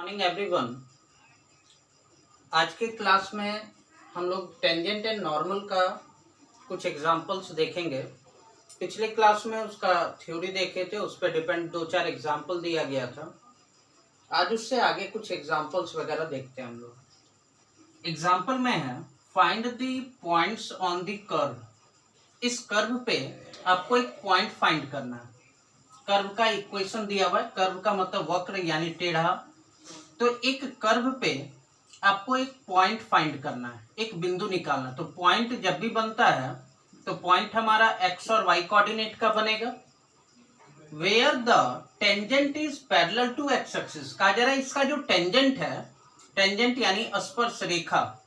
Morning everyone. आज के class में हम लोग टेंजेंट एंड नॉर्मल का कुछ एग्जांपल्स देखेंगे। पिछले क्लास में उसका थ्योरी देखे थे, उस पर डिपेंड दो चार एग्जांपल दिया गया था। आज उससे आगे कुछ एग्जांपल्स वगैरह देखते हैं हम लोग। एग्जांपल में है find the points on the curve. इस कर्व पे आपको एक पॉइंट फाइंड करना है। कर्व का इक्वेशन दिया हुआ है। कर्व का मतलब वक्र यानी टेढ़ा। तो एक कर्व पे आपको एक पॉइंट फाइंड करना है, एक बिंदु निकालना। तो पॉइंट जब भी बनता है तो पॉइंट हमारा एक्स और वाई कोऑर्डिनेट का बनेगा। Where the tangent is parallel to X axis. कहा जा रहा है इसका जो टेंजेंट है, टेंजेंट यानी स्पर्श रेखा,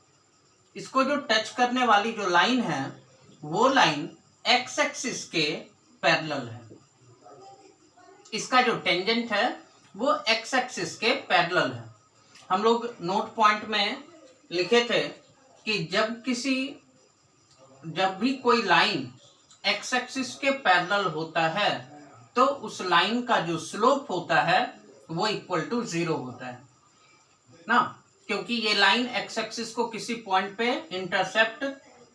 इसको जो टच करने वाली जो लाइन है वो लाइन एक्स एक्सिस के पैरेलल है। इसका जो टेंजेंट है वो एक्स एक्सिस के पैरेलल है। हम लोग नोट पॉइंट में लिखे थे कि जब भी कोई लाइन एक्स एक्सिस के पैरेलल होता है तो उस लाइन का जो स्लोप होता है वो इक्वल टू 0 होता है ना, क्योंकि ये लाइन एक्स एक्सिस को किसी पॉइंट पे इंटरसेप्ट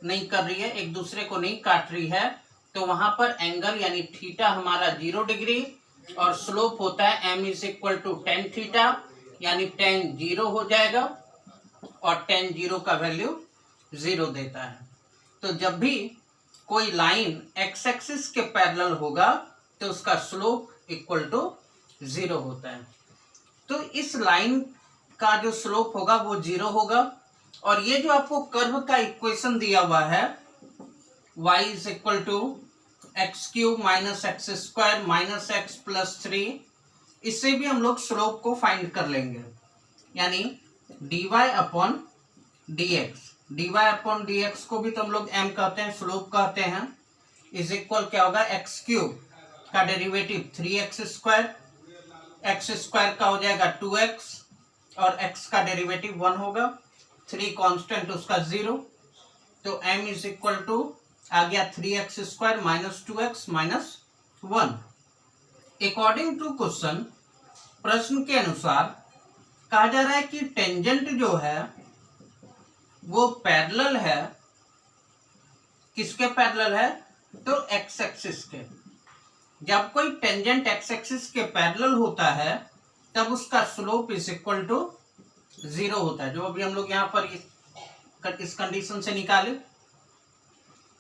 नहीं कर रही है, एक दूसरे को नहीं काट रही है। तो वहां पर एंगल यानी थीटा हमारा 0 डिग्री और स्लोप होता है m is equal to ten theta, यानी टेन 0 हो जाएगा और टेन 0 का वैल्यू 0 देता है। तो जब भी कोई लाइन एक्स एक्सिस के पैरेलल होगा तो उसका स्लोप इक्वल टू 0 होता है। तो इस लाइन का जो स्लोप होगा वो 0 होगा। और ये जो आपको कर्व का इक्वेशन दिया हुआ है y is equal to x cube minus x square minus x plus 3, इससे भी हम लोग स्लोप को फाइंड कर लेंगे। यानी dy upon dx, dy upon dx को भी तो हम लोग m कहते हैं, स्लोप कहते हैं, इज इक्वल क्या होगा एक्स क्यूब का derivative 3x square, x square का हो जाएगा 2x और x का डेरिवेटिव 1 होगा, 3 कांस्टेंट उसका 0। तो m इज इक्वल टू आ गया 3x square minus 2x minus 1। According to question, प्रश्न के अनुसार कहा जा रहा है कि टेंजेंट जो है वो पैरेलल है, किसके पैरेलल है? तो एक्स एक्सिस के। जब कोई टेंजेंट एक्स एक्सिस के पैरेलल होता है तब उसका स्लोप इज इक्वल टू 0 होता है, जो अभी हम लोग यहाँ पर इस कंडीशन से निकाले।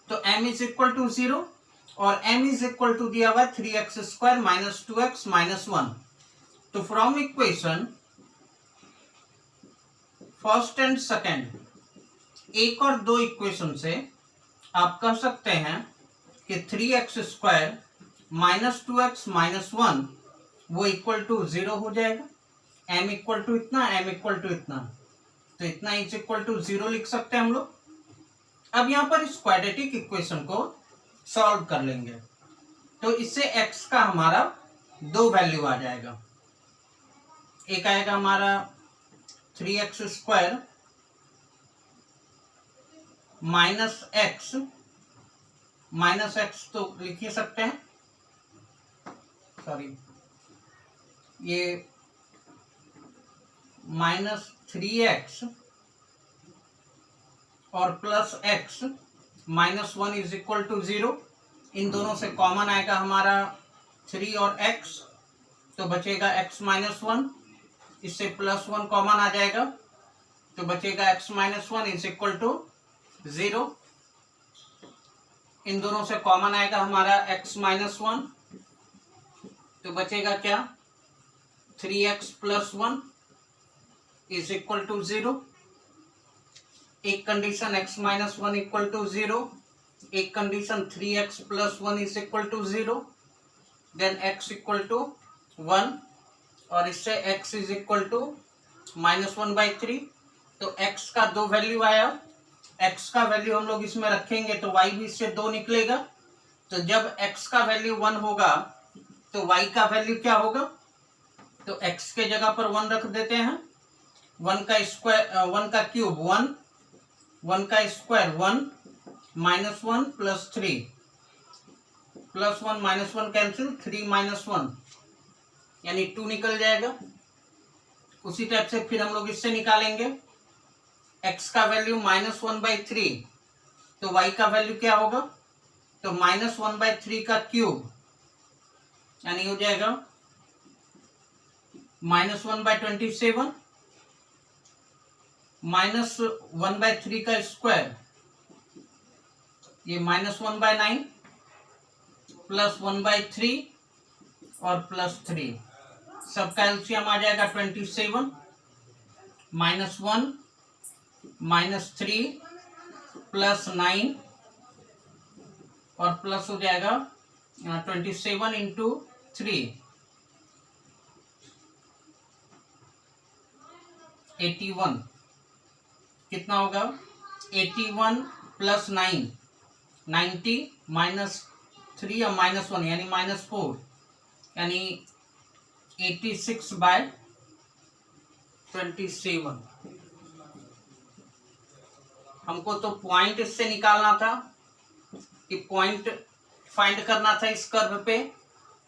तो m इज इक्वल टू 0 और m इज इक्वल टू दिया हुआ 3x square minus 2x minus 1। तो from equation first and second, एक और दो इक्वेशन से आप कह सकते हैं कि 3x square minus 2x minus 1 वो इक्वल टू 0 हो जाएगा। m इक्वल टू इतना, m इक्वल टू इतना, तो इतना इज इक्वल टू 0 लिख सकते हैं हम लोग। अब यहाँ पर इस क्वाड्रेटिक इक्वेशन को सॉल्व कर लेंगे तो इससे x का हमारा दो वैल्यू आ जाएगा। एक आएगा हमारा 3x स्क्वायर माइनस एक्स तो लिख ही सकते हैं, सॉरी ये माइनस 3x और plus x minus 1 is equal to 0। इन दोनों से कॉमन आएगा हमारा 3 और x, तो बचेगा x माइनस 1, इससे प्लस 1 कॉमन आ जाएगा तो बचेगा x minus 1 is equal to 0। इन दोनों से कॉमन आएगा हमारा x माइनस 1, तो बचेगा क्या 3x plus 1 is equal to 0। एक condition x minus 1 equal to 0, एक condition 3x plus 1 is equal to 0, then x equal to 1 और इससे x is equal to minus 1/3। तो x का दो वैल्यू आया, x का वैल्यू हम लोग इसमें रखेंगे तो y भी इससे 2 निकलेगा। तो जब x का वैल्यू 1 होगा तो y का वैल्यू क्या होगा? तो x के जगह पर 1 रख देते हैं। 1 का स्क्वायर 1 का क्यूब 1, 1 का square 1 minus 1 plus 3, plus 1 minus 1 cancel, 3 minus 1 यानी 2 निकल जाएगा। उसी टाइप से फिर हम लोग इससे निकालेंगे x का वैल्यू -1/3, तो y का वैल्यू क्या होगा, तो -1/3 का क्यूब यानी हो जाएगा -1/27, -1/3 का स्क्वायर ये -1/9 +1/3 और +3, सबका एलसीएम आ जाएगा 27, -1 -3 +9 और प्लस हो जाएगा 27 इंटू 3 81, कितना होगा 81 + 9 90 -3 और -1 यानी -4 यानी 86/27। हमको तो पॉइंट इससे निकालना था कि पॉइंट फाइंड करना था इस कर्व पे,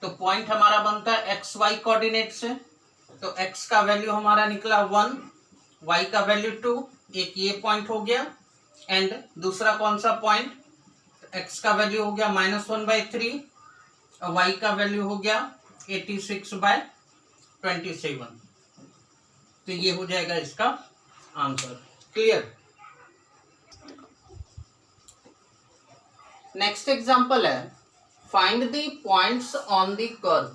तो पॉइंट हमारा बनता है एक्स वाई कोऑर्डिनेट से, तो x का वैल्यू हमारा निकला 1, y का वैल्यू 2, एक ये पॉइंट हो गया, एंड दूसरा कौन सा पॉइंट, x का वैल्यू हो गया -1/3 और y का वैल्यू हो गया 86/27, तो ये हो जाएगा इसका आंसर। क्लियर। नेक्स्ट एग्जांपल है find the points on the curve.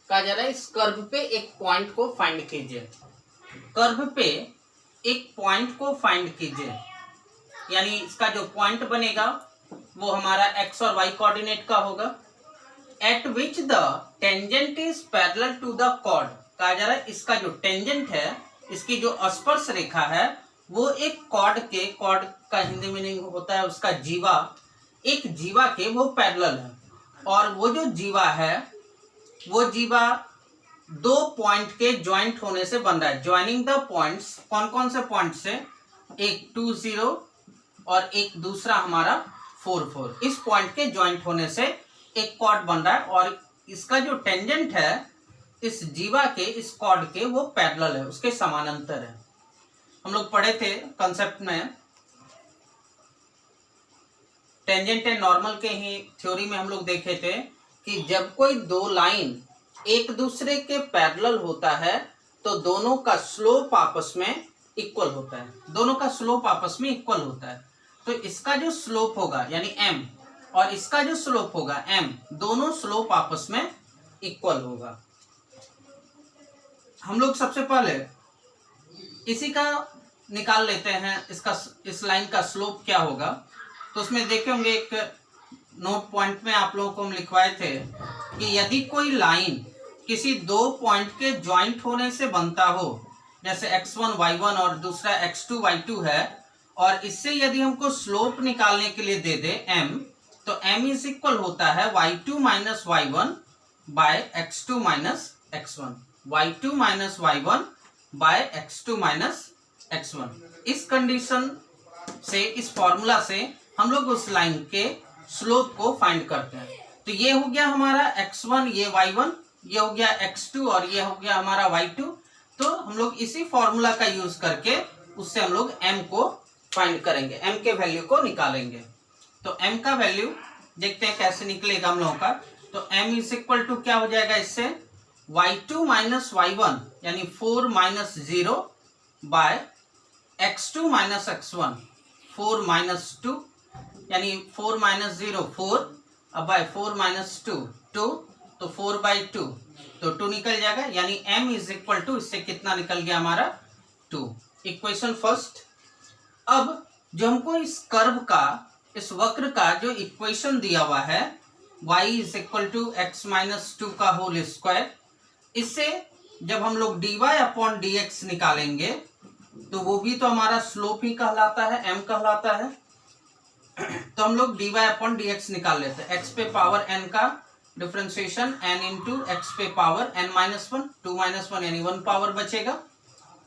कहा जा रहा है इस कर्व पे एक पॉइंट को फाइंड कीजिए, कर्व पे एक पॉइंट को फाइंड कीजिए, यानी इसका जो पॉइंट बनेगा वो हमारा x और y कोऑर्डिनेट का होगा, at which the tangent is parallel to the chord. कहा जा रहा है इसका जो टेंजेंट है, इसकी जो स्पर्श रेखा है वो एक कॉर्ड के, कॉर्ड का हिंदी मीनिंग होता है उसका जीवा, एक जीवा के वो पैरेलल है, और वो जो जीवा है वो जीवा दो पॉइंट के ज्वाइंट होने से बन रहा है। ज्वाइनिंग द पॉइंट्स, कौन कौन से पॉइंट से, एक 2 0 और एक दूसरा हमारा 4 4, इस पॉइंट के ज्वाइंट होने से एक कॉर्ड बन रहा है, और इसका जो टेंजेंट है इस जीवा के, इस कॉर्ड के वो पैरेलल है, उसके समानांतर है। हम लोग पढ़े थे कंसेप्ट में, टेंजेंट एंड नॉर्मल के ही थ्योरी में हम लोग देखे थे कि जब कोई दो लाइन एक दूसरे के पैरेलल होता है तो दोनों का स्लोप आपस में इक्वल होता है, दोनों का स्लोप आपस में इक्वल होता है। तो इसका जो स्लोप होगा यानी m और इसका जो स्लोप होगा m, दोनों स्लोप आपस में इक्वल होगा। हम लोग सबसे पहले इसी का निकाल लेते हैं, इसका, इस लाइन का स्लोप क्या होगा। तो उसमें देखे होंगे एक नोट पॉइंट में आप लोगों को हम लिखवाए थे कि यदि कोई लाइन किसी दो पॉइंट के ज्वाइंट होने से बनता हो, जैसे x1 y1 और दूसरा x2 y2 है, और इससे यदि हमको स्लोप निकालने के लिए दे दे m, तो m इज इक्वल होता है y2 minus y1 by x2 minus x1, y2 minus y1 by x2 minus x1। इस कंडीशन से, इस फॉर्मूला से हम लोग उस लाइन के स्लोप को फाइंड करते हैं। तो ये हो गया हमारा x1, ये y1, ये हो गया x2 और ये हो गया हमारा y2। तो हम लोग इसी फॉर्मूला का यूज करके उससे हम लोग m को फाइंड करेंगे, m के वैल्यू को निकालेंगे। तो m का वैल्यू देखते हैं कैसे निकलेगा हम लोगों का। तो m इज इक्वल टू क्या हो जाएगा इससे, y2 माइनस y1 यानी 4 minus 0 bye x2 minus x1 4 minus 2 यानी 4 माइनस 0 4 अब बाय 4 माइनस 2 2, तो 4/2, तो 2 निकल जाएगा, यानी m इज इक्वल टू, इससे कितना निकल गया हमारा 2। Equation first. अब जो हमको इस कर्व का, इस वक्र का जो इक्वेशन दिया हुआ है y is equal to x minus 2 का होल स्क्वायर, इससे जब हम लोग dy अपॉन dx निकालेंगे तो वो भी तो हमारा स्लोप ही कहलाता है, m कहलाता है। तो हम लोग dy अपॉन dx निकाल लेते हैं, x पे पावर n का डिफरेंशिएशन n इंटू एक्स पे पावर n माइनस 1, 2 माइनस 1 यानी 1 पावर बचेगा,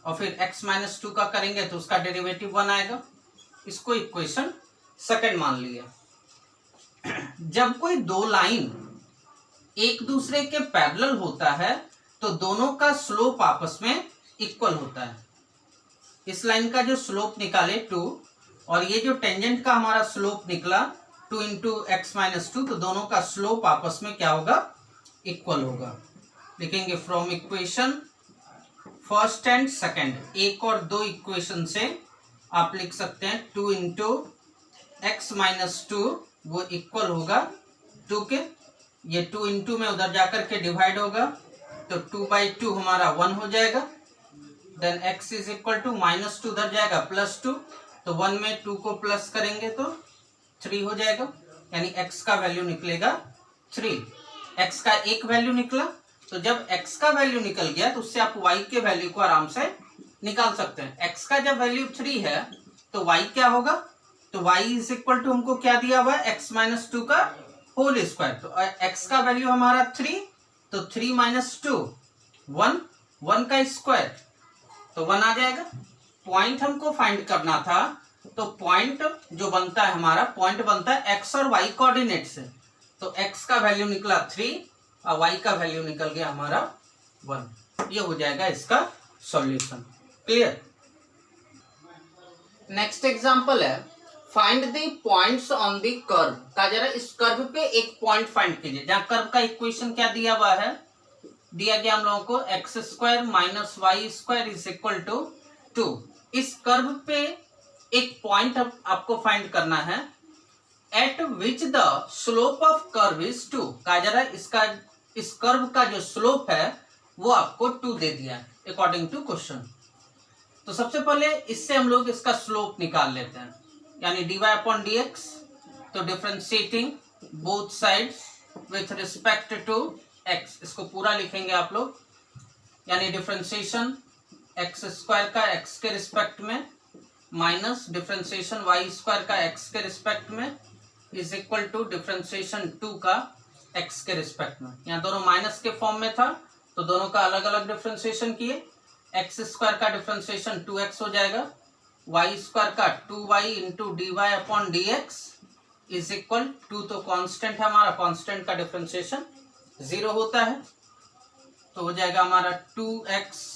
और फिर x माइनस 2 का करेंगे तो उसका डेरिवेटिव 1 आएगा। इसको इक्वेशन सेकंड मान लिया। जब कोई दो लाइन एक दूसरे के पैरेलल होता है तो दोनों का स्लोप आपस में इक्वल होता है। इस लाइन का जो स्लोप निकाले 2 और ये जो टेंजेंट का हमारा स्लोप निकला 2 इंटू एक्स माइनस 2, तो दोनों का स्लोप आपस में क्या होगा, इक्वल होगा। लिखेंगे from equation first and second, एक और दो इक्वेशन से आप लिख सकते हैं 2 इंटू एक्स माइनस 2 वो इक्वल होगा 2 के, ये 2 इंटू में उधर जाकर के डिवाइड होगा तो 2/2 हमारा 1 हो जाएगा। Then x is equal to -2 उधर जाएगा +2, तो 1 में 2 को प्लस करेंगे तो 3 हो जाएगा, यानी x का वैल्यू निकलेगा 3। x का एक वैल्यू निकला, तो जब x का वैल्यू निकल गया तो उससे आप y के वैल्यू को आराम से निकाल सकते हैं। x का जब वैल्यू 3 है तो y क्या होगा, तो y इज इक्वल टू हमको क्या दिया हुआ है, x माइनस 2 का होल स्क्वायर। तो x का वैल्यू हमारा 3, तो 3 माइनस 2 1, 1 का स्क्वायर तो 1 आ जाएगा। पॉइंट हमको फाइंड करना था, तो पॉइंट जो बनता है हमारा, पॉइंट बनता है x और y कोऑर्डिनेट से, तो x का वैल्यू निकला 3 और y का वैल्यू निकल गया हमारा 1। ये हो जाएगा इसका सॉल्यूशन। क्लियर। नेक्स्ट एग्जांपल है find the points on the curve का, जरा इस कर्व पे एक पॉइंट फाइंड कीजिए। जहां कर्व का इक्वेशन क्या दिया हुआ है, दिया गया हम लोगों को x² minus y² is equal to 2। इस कर्व पे एक पॉइंट आपको फाइंड करना है eight which the slope of curve is 2 का, जरा इसका इस कर्व का जो स्लोप है वो आपको 2 दे दिया अकॉर्डिंग टू क्वेश्चन। तो सबसे पहले इससे हम लोग इसका स्लोप निकाल लेते हैं, यानी dy/dx। तो differentiating both sides with respect to x, इसको पूरा लिखेंगे आप लोग, यानी डिफरेंशिएशन x² का x के रिस्पेक्ट में माइनस डिफरेंशिएशन y² का x के रिस्पेक्ट में इज इक्वल टू डिफरेंशिएशन 2 का x के रिस्पेक्ट में। यहाँ दोनों माइनस के फॉर्म में था तो दोनों का अलग अलग डिफरेंशिएशन किए। x² का डिफरेंशिएशन 2x हो जाएगा, y² का 2y into dy/dx is equal 2, तो कांस्टेंट है हमारा, कांस्टेंट का डिफरेंशिएशन 0 होता है, तो हो जाएगा हमारा 2x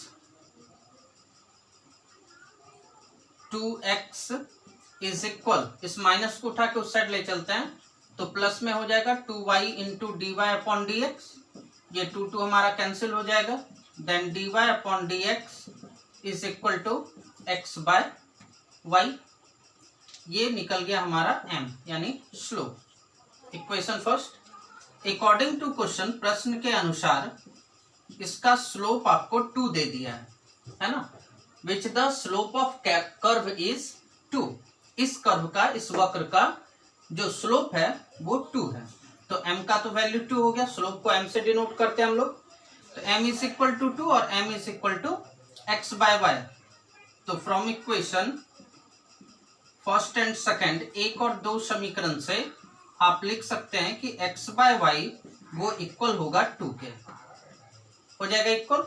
इज इक्वल, इस माइनस को उठा के उस साइड ले चलते हैं तो प्लस में हो जाएगा 2y इंटू dy/dx, ये 2 हमारा कैंसिल हो जाएगा। Then dy/dx is equal to x/y, ये निकल गया हमारा m यानी slope. Equation first, according to question, प्रश्न के अनुसार इसका स्लोप आपको 2 दे दिया है ना, which the slope of curve is 2। इस कर्व का, इस वक्र का जो स्लोप है वो 2 है, तो m का तो वैल्यू 2 हो गया, स्लोप को m से डिनोट करते हैं हम लोग, तो m इज इक्वल टू 2 और m is equal to x/y। तो from equation first and second, एक और दो समीकरण से आप लिख सकते हैं कि x/y वो इक्वल होगा 2 के, हो जाएगा इक्वल।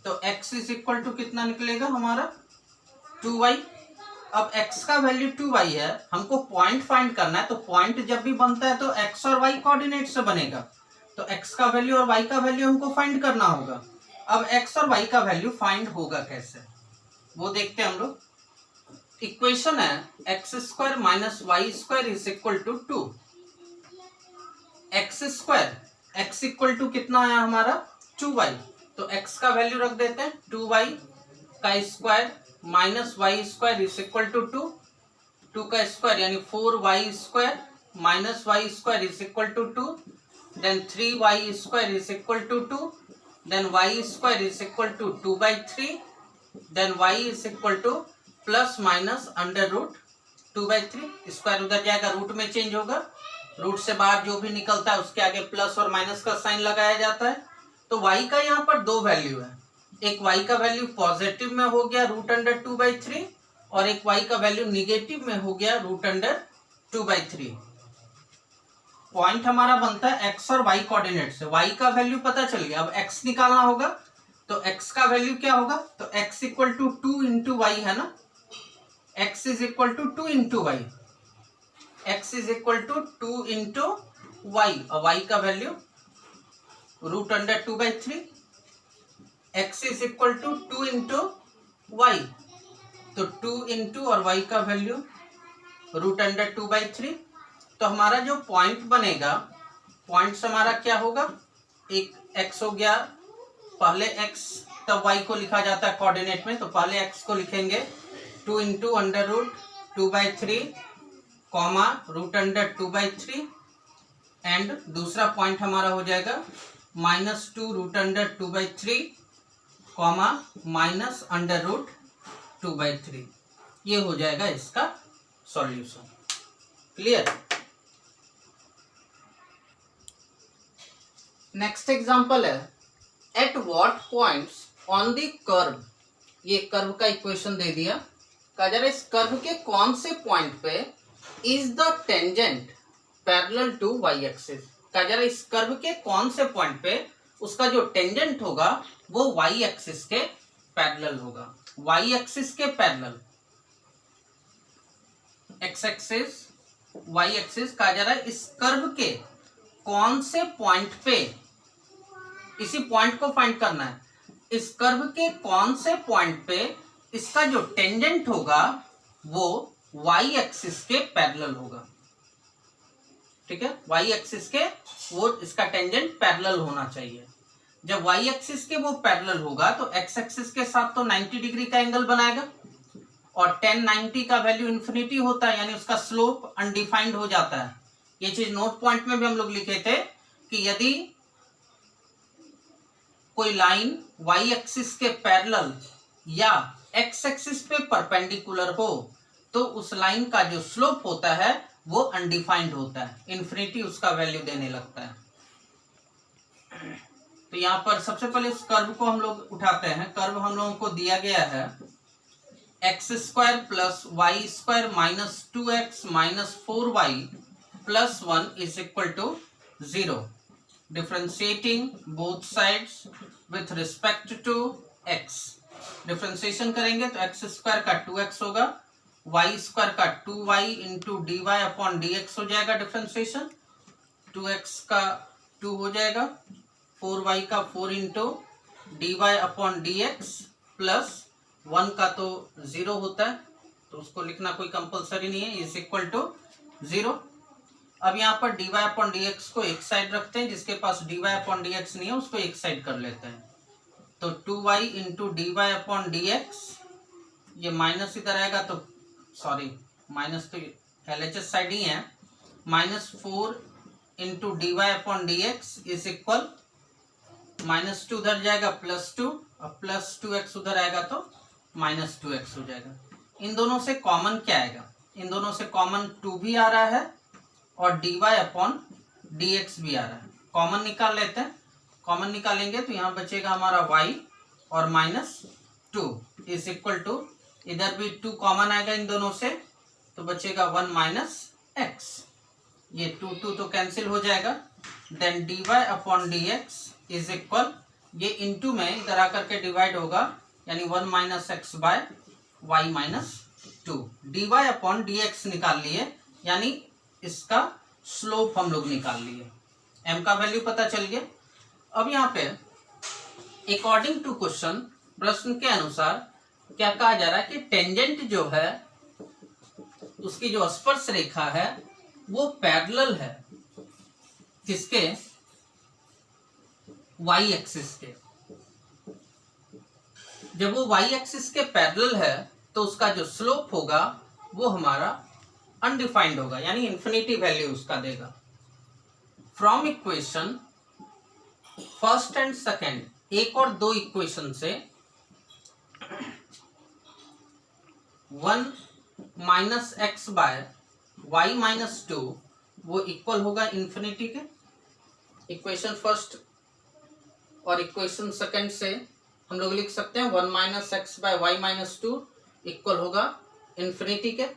तो x इज इक्वल टू कितना निकलेगा हमारा 2y। अब x का वैल्यू 2y है, हमको पॉइंट फाइंड करना है, तो पॉइंट जब भी बनता है तो x और y कोऑर्डिनेट से बनेगा, तो x का वैल्यू और y का वैल्यू हमको फाइंड करना होगा। अब x और y का वैल्यू फाइंड होगा कैसे, वो देखते हैं हम लोग। इक्वेशन है x² minus y² is equal to 2। x² x equal to कितना आया हमारा 2y, तो x का वैल्यू रख देते हैं 2y का square minus y² is equal to 2 का स्क्वायर यानी 4y² minus y² is equal to 2, then 3y² is equal to 2, then y² is equal to 2/3, then y is equal to plus minus under root 2/3, square उधर जाएगा, root में change होगा, root से बाहर जो भी निकलता है उसके आगे प्लस और माइनस का साइन लगाया जाता है। तो y का यहाँ पर 2 वैल्यू है, एक y का वैल्यू पॉजिटिव में हो गया √2/3 और एक y का वैल्यू निगेटिव में हो गया √2/3। पॉइंट हमारा बनता है x और y कोऑर्डिनेट से, y का वैल्यू पता चल गया, अब x निकालना होगा, तो x का वैल्यू क्या होगा, तो x equal to 2 into y है ना, x is equal to 2 into y, x is equal to 2 into y, और y का value √2/3, x is equal to 2 into y, तो 2 इंटू और y का वैल्यू √2/3। तो हमारा जो पॉइंट बनेगा, पॉइंट्स हमारा क्या होगा, एक x हो गया, पहले x तब y को लिखा जाता है कोऑर्डिनेट में, तो पहले x को लिखेंगे 2 इंटू √2/3 कॉमा √2/3 एंड दूसरा पॉइंट हमारा हो जाएगा -2 √2/3 कॉमा -√2/3। ये हो जाएगा इसका सॉल्यूशन। क्लियर। नेक्स्ट एग्जांपल है, at what points on the curve, ये कर्व का इक्वेशन दे दिया, कहा जा रहा है इस कर्व के कौन से पॉइंट पे is the tangent parallel to y axis. कहा जा रहा है इस कर्व के कौन से पॉइंट पे उसका जो टेंजेंट होगा वो वाई एक्सिस के पैरेलल होगा, वाई एक्सिस के parallel, x axis y axis. कहा जा रहा है इस कर्व के कौन से पॉइंट पे, इसी पॉइंट को फाइंड करना है, इस कर्व के कौन से पॉइंट पे इसका जो टेंजेंट होगा वो वाई एक्सिस के पैरेलल होगा। ठीक है, वाई एक्सिस के वो इसका टेंजेंट पैरेलल होना चाहिए। जब वाई एक्सिस के वो पैरेलल होगा तो एक्स एक्सिस के साथ तो 90 डिग्री का एंगल बनाएगा, और 10 90 का वैल्यू इन्फिनिटी होता है, यानी उसका स्लोप अनडिफाइंड हो जाता है। ये चीज नोट पॉइंट में भी हम लोग लिखे थे कि यदि कोई लाइन वाई एक्सिस के पैरेलल या एक्स एक्सिस पे परपेंडिकुलर हो तो उस लाइन का जो स्लोप होता है वो अनडिफाइंड होता है, इन्फिनिटी उसका वैल्यू देने लगता है। तो यहाँ पर सबसे पहले उस कर्व को हम लोग उठाते हैं। कर्व हम लोगों को दिया गया है x² plus y square minus 2x minus 4y plus 1 is equal to 0। Differentiating both sides with respect to x। Differentiation करेंगे तो x² का 2x होगा, y² का 2y into dy upon dx हो जाएगा डिफ्रेंशिएशन, 2x का 2 हो जाएगा, 4y का 4 into dy upon dx plus 1 का तो 0 होता है, तो उसको लिखना कोई कंपलसरी नहीं है, इज इक्वल टू 0। अब यहाँ पर dy अपॉन dx को एक साइड रखते हैं, जिसके पास dy अपॉन dx नहीं है उसको एक साइड कर लेते हैं। तो 2y into dy upon dx, ये माइनस इधर आएगा तो सॉरी माइनस तो LHS साइड ही है, -4 into dy upon dx is equal -2 उधर जाएगा +2, और प्लस 2x उधर आएगा तो -2x हो जाएगा। इन दोनों से कॉमन क्या आएगा, इन दोनों से कॉमन 2 भी आ रहा है और dy अपॉन dx भी आ रहा है। कॉमन निकाल लेते हैं, कॉमन निकालेंगे तो यहाँ बचेगा हमारा y और -2 इज इक्वल टू, इधर भी 2 कॉमन आएगा इन दोनों से तो बचेगा 1 - x, ये 2 तो कैंसिल हो जाएगा। Then dy upon dx is equal, ये इंटू में इधर आकर के डिवाइड होगा, यानी 1 - x by y - 2। dy upon dx निकाल लिए, यानी इसका स्लोप हम लोग निकाल लिए, m का वैल्यू पता चल गया। अब यहाँ पे अकॉर्डिंग टू क्वेश्चन, प्रश्न के अनुसार क्या कहा जा रहा है कि टेंजेंट जो है उसकी जो स्पर्श रेखा है वो पैरेलल है किसके, वाई एक्सिस के। जब वो वाई एक्सिस के पैरेलल है तो उसका जो स्लोप होगा वो हमारा अनडिफाइंड होगा, यानी इंफिनिटी वैल्यू उसका देगा। From equation first and second, एक और दो इक्वेशन से 1 - x बाय y - 2 वो इक्वल होगा इंफिनिटी के। इक्वेशन फर्स्ट और इक्वेशन सेकेंड से हम लोग लिख सकते हैं 1 - x बाय y - 2 इक्वल होगा इंफिनिटी के।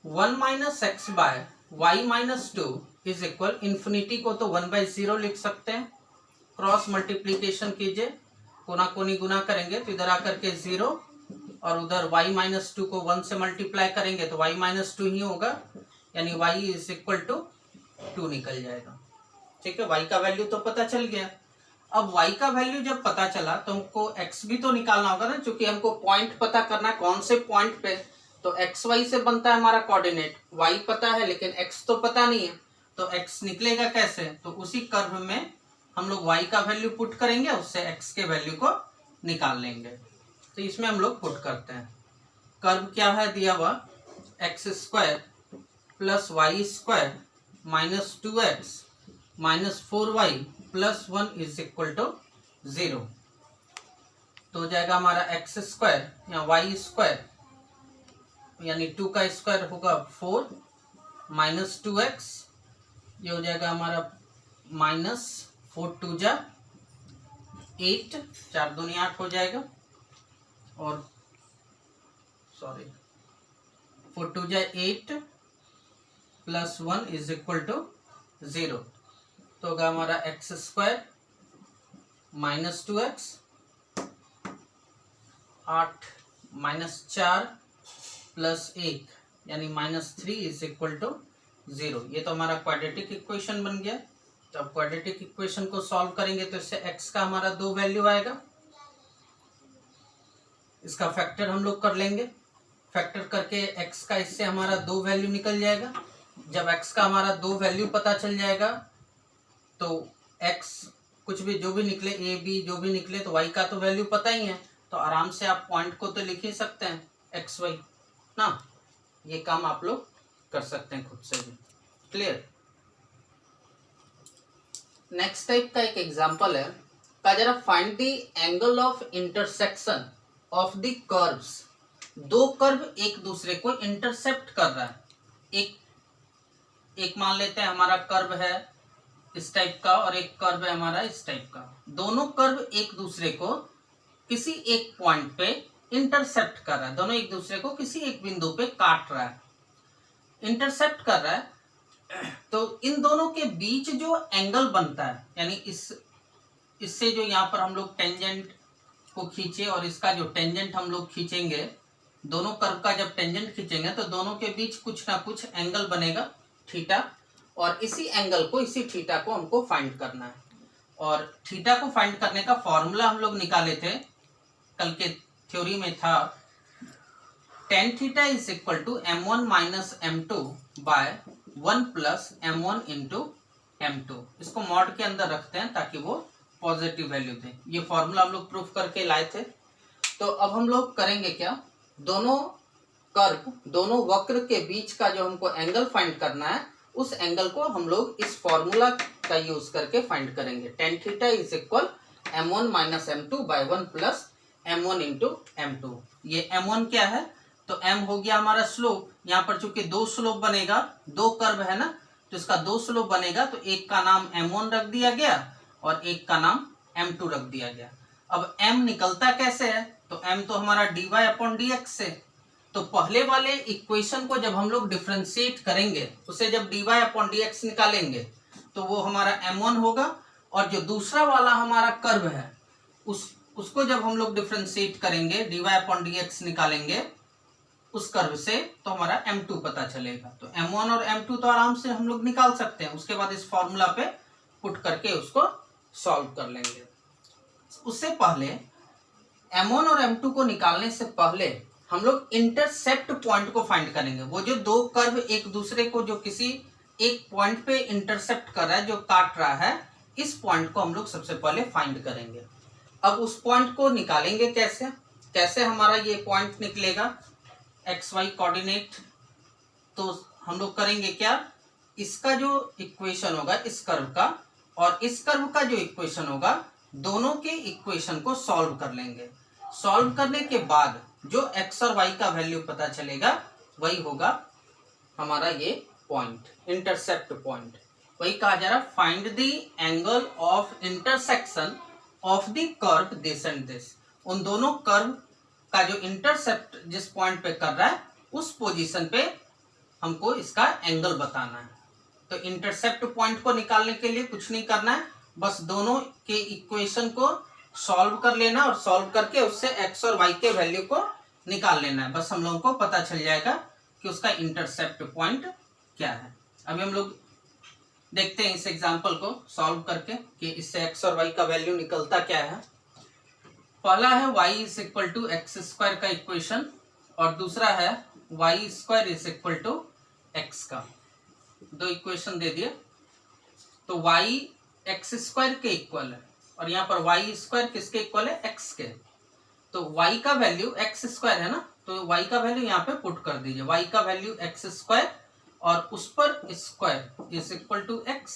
1 - x by y - 2 is equal, infinity को तो 1/0 लिख सकते हैं, क्रॉस मल्टीप्लीकेशन कीजिए, कोना कोनी गुना करेंगे तो इधर आकर के 0, और उधर y - 2 को 1 से मल्टीप्लाई करेंगे तो y - 2 ही होगा, यानी y इज इक्वल टू 2 निकल जाएगा। ठीक है, y का वैल्यू तो पता चल गया। अब y का वैल्यू जब पता चला तो हमको x भी तो निकालना होगा ना, क्योंकि हमको पॉइंट पता करना है कौन से पॉइंट पे। तो एक्स वाई से बनता है हमारा कोऑर्डिनेट, y पता है लेकिन x तो पता नहीं है, तो x निकलेगा कैसे? तो उसी कर्व में हम लोग y का वैल्यू पुट करेंगे, उससे x के वैल्यू को निकाल लेंगे। तो इसमें हम लोग पुट करते हैं। कर्व क्या है दिया हुआ, x square plus y square minus 2x minus 4y plus 1 is equal to 0। तो हो जाएगा हमारा एक्स स्क्वायर या वाई स्क्वायर यानी 2 का स्क्वायर होगा 4 माइनस 2x, ये हो जाएगा हमारा माइनस 4 2 जा 8, 4 दूनी 8 हो जाएगा, और सॉरी 4 2 जा 8 प्लस 1 इज इक्वल टू 0। तो होगा हमारा x square minus 2x 8 minus 4 plus 1 यानी माइनस 3 इज इक्वल टू 0। ये तो हमारा क्वाड्रेटिक इक्वेशन बन गया। तो अब क्वाड्रेटिक इक्वेशन को सॉल्व करेंगे तो इससे x का हमारा 2 वैल्यू आएगा, इसका फैक्टर हम लोग कर लेंगे। फैक्टर करके x का इससे हमारा 2 वैल्यू निकल जाएगा। जब x का हमारा 2 वैल्यू पता चल जाएगा तो x कुछ भी जो भी निकले, a b जो भी निकले, तो y का तो वैल्यू पता ही है, तो आराम से आप पॉइंट को तो लिख ही सकते हैं x y ना। ये काम आप लोग कर सकते हैं खुद से भी। क्लियर। नेक्स्ट टाइप का एक एग्जांपल है का जरा find the angle of intersection of the curves. दो कर्व एक दूसरे को इंटरसेप्ट कर रहा है। एक मान लेते हैं हमारा कर्व है इस टाइप का और एक कर्व है हमारा इस टाइप का। दोनों कर्व एक दूसरे को किसी एक पॉइंट पे इंटरसेप्ट कर रहा है, दोनों एक दूसरे को किसी एक बिंदु पे काट रहा है, इंटरसेप्ट कर रहा है। तो इन दोनों के बीच जो एंगल बनता है, यानी इससे जो यहाँ पर हम लोग टेंजेंट को खींचे और इसका जो टेंजेंट हम लोग खींचेंगे, दोनों कर्व का जब टेंजेंट खींचेंगे तो दोनों के बीच कुछ ना कुछ एंगल बनेगा थीटा, और इसी एंगल को, इसी थीटा को हमको फाइंड करना है। और थीटा को फाइंड करने का फॉर्मूला हम लोग निकाले थे, कल के थ्योरी में था tan theta is equal to m1 minus m2 by 1 plus m1 into m2। इसको मॉड के अंदर रखते हैं ताकि वो पॉजिटिव वैल्यू दे। ये फॉर्मूला हम लोग प्रूफ करके लाए थे। तो अब हम लोग करेंगे क्या, दोनों कर्व, दोनों वक्र के बीच का जो हमको एंगल फाइंड करना है, उस एंगल को हम लोग इस फॉर्मूला का यूज करके फाइंड करेंगे। tan theta is equal m1 minus m2 by 1 plus m1 into m2। ये m1 क्या है, तो m हो गया हमारा स्लोप। यहाँ पर चूंकि दो स्लोप बनेगा, दो कर्व है ना, तो इसका दो स्लोप बनेगा, तो एक का नाम m1 रख दिया गया और एक का नाम m2 रख दिया गया। अब m निकलता कैसे है, तो m तो हमारा dy अपॉन dx से। तो पहले वाले इक्वेशन को जब हम लोग डिफरेंशिएट करेंगे, उसे जब dy अपॉन dx निकालेंगे तो वो हमारा m1 होगा, और जो दूसरा वाला हमारा कर्व है उसको जब हम लोग डिफरेंशिएट करेंगे, dy अपॉन dx निकालेंगे उस कर्व से, तो हमारा m2 पता चलेगा। तो m1 और m2 तो आराम से हम लोग निकाल सकते हैं। उसके बाद इस फॉर्मूला पे पुट करके उसको सॉल्व कर लेंगे। उससे पहले m1 और m2 को निकालने से पहले हम लोग इंटरसेप्ट पॉइंट को फाइंड करेंगे। वो जो दो कर्व एक दूसरे को जो किसी एक पॉइंट पे इंटरसेप्ट कर रहा है, जो काट रहा है, इस पॉइंट को हम लोग सबसे पहले फाइंड करेंगे। अब उस पॉइंट को निकालेंगे कैसे हमारा ये पॉइंट निकलेगा एक्स वाई कोऑर्डिनेट। तो हम लोग करेंगे क्या, इसका जो इक्वेशन होगा इस कर्व का और इस कर्व का जो इक्वेशन होगा, दोनों के इक्वेशन को सॉल्व कर लेंगे। सॉल्व करने के बाद जो एक्स और वाई का वैल्यू पता चलेगा वही होगा हमारा ये पॉइंट, इंटरसेप्ट पॉइंट। वही कहा जा रहा है find the angle of intersection of the curve this and this. उन दोनों कर्व का जो इंटरसेप्ट जिस पॉइंट पे कर रहा है, उस पोजीशन पे हमको इसका एंगल बताना है। तो इंटरसेप्ट पॉइंट को निकालने के लिए कुछ नहीं करना है, बस दोनों के इक्वेशन को सॉल्व कर लेना और सॉल्व करके उससे एक्स और वाई के वैल्यू को निकाल लेना है। बस हम लोगों को पता चल जाएगा कि उसका इंटरसेप्ट पॉइंट क्या है। अभी हम लोग देखते हैं इस एग्जांपल को सॉल्व करके कि इससे x और y का वैल्यू निकलता क्या है। पहला है y is equal to x square का इक्वेशन और दूसरा है y square is equal to x का। दो इक्वेशन दे दिए। तो y एक्स स्क्वायर के इक्वल है और यहाँ पर y स्क्वायर किसके इक्वल है, x के। तो y का वैल्यू एक्स स्क्वायर है ना, तो y का वैल्यू यहाँ पे पुट कर दीजिए। y का वैल्यू एक्स स्क्वायर और उस पर square is equal to x.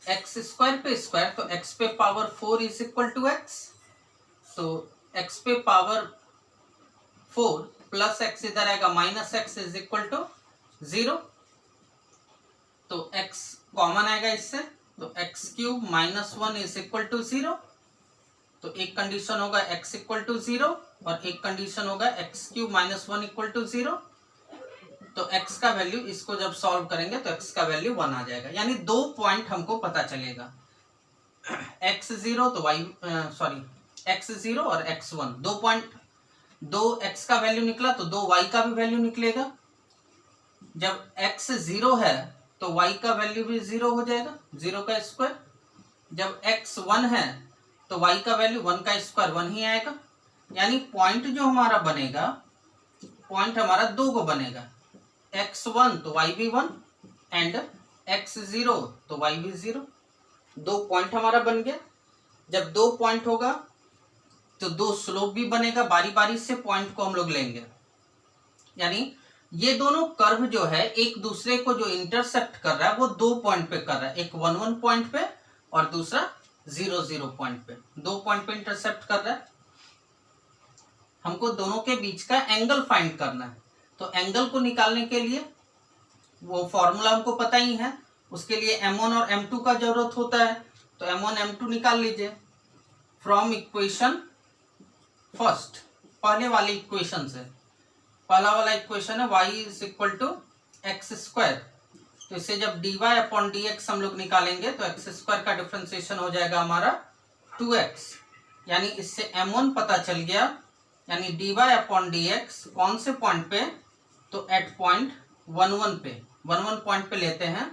X square पे स्क्वायर तो x पे power 4 is equal to x. तो x पे पावर 4 प्लस x इधर आएगा minus x is equal to 0। तो x कॉमन आएगा इससे, तो x cube minus 1 is equal to 0। तो एक कंडीशन होगा x इक्वल टू 0 और एक कंडीशन होगा x cube minus 1 equal to 0। तो x का वैल्यू, इसको जब सॉल्व करेंगे तो x का वैल्यू 1 आ जाएगा। यानी दो पॉइंट हमको पता चलेगा, x0 तो y सॉरी x0 और x1 दो पॉइंट। दो x का वैल्यू निकला तो दो y का भी वैल्यू निकलेगा। जब x 0 है तो y का वैल्यू भी 0 हो जाएगा, 0 का स्क्वायर। जब x 1 है तो y का वैल्यू 1 का स्क्वायर 1 ही आएगा। यानी पॉइंट जो हमारा बनेगा, पॉइंट हमारा दो को बनेगा, x1 तो y भी 1 एंड x0 तो y भी 0। दो पॉइंट हमारा बन गया। जब दो पॉइंट होगा तो दो स्लोप भी बनेगा, बारी बारी से पॉइंट को हम लोग लेंगे। यानी ये दोनों कर्व जो है एक दूसरे को जो इंटरसेक्ट कर रहा है वो दो पॉइंट पे कर रहा है, एक 1 1 पॉइंट पे और दूसरा 0 0 पॉइंट पे, दो पॉइंट पे इंटरसेप्ट कर रहा है। हमको दोनों के बीच का एंगल फाइंड करना है। तो एंगल को निकालने के लिए वो फॉर्मूला हमको पता ही है, उसके लिए m1 और m2 का जरूरत होता है। तो m1 m2 निकाल लीजिए फ्रॉम इक्वेशन फर्स्ट, पहले वाले इक्वेशन से। पहला वाला इक्वेशन है y is equal to x square. तो इसे जब dy अपॉन dx हम लोग निकालेंगे तो एक्स स्क्वायर का डिफरेंशिएशन हो जाएगा हमारा 2x। यानी इससे m1 पता चल गया। यानी dy अपॉन dx कौन से पॉइंट पे, तो एट पॉइंट 1 1 पे, 1 1 पॉइंट पे लेते हैं।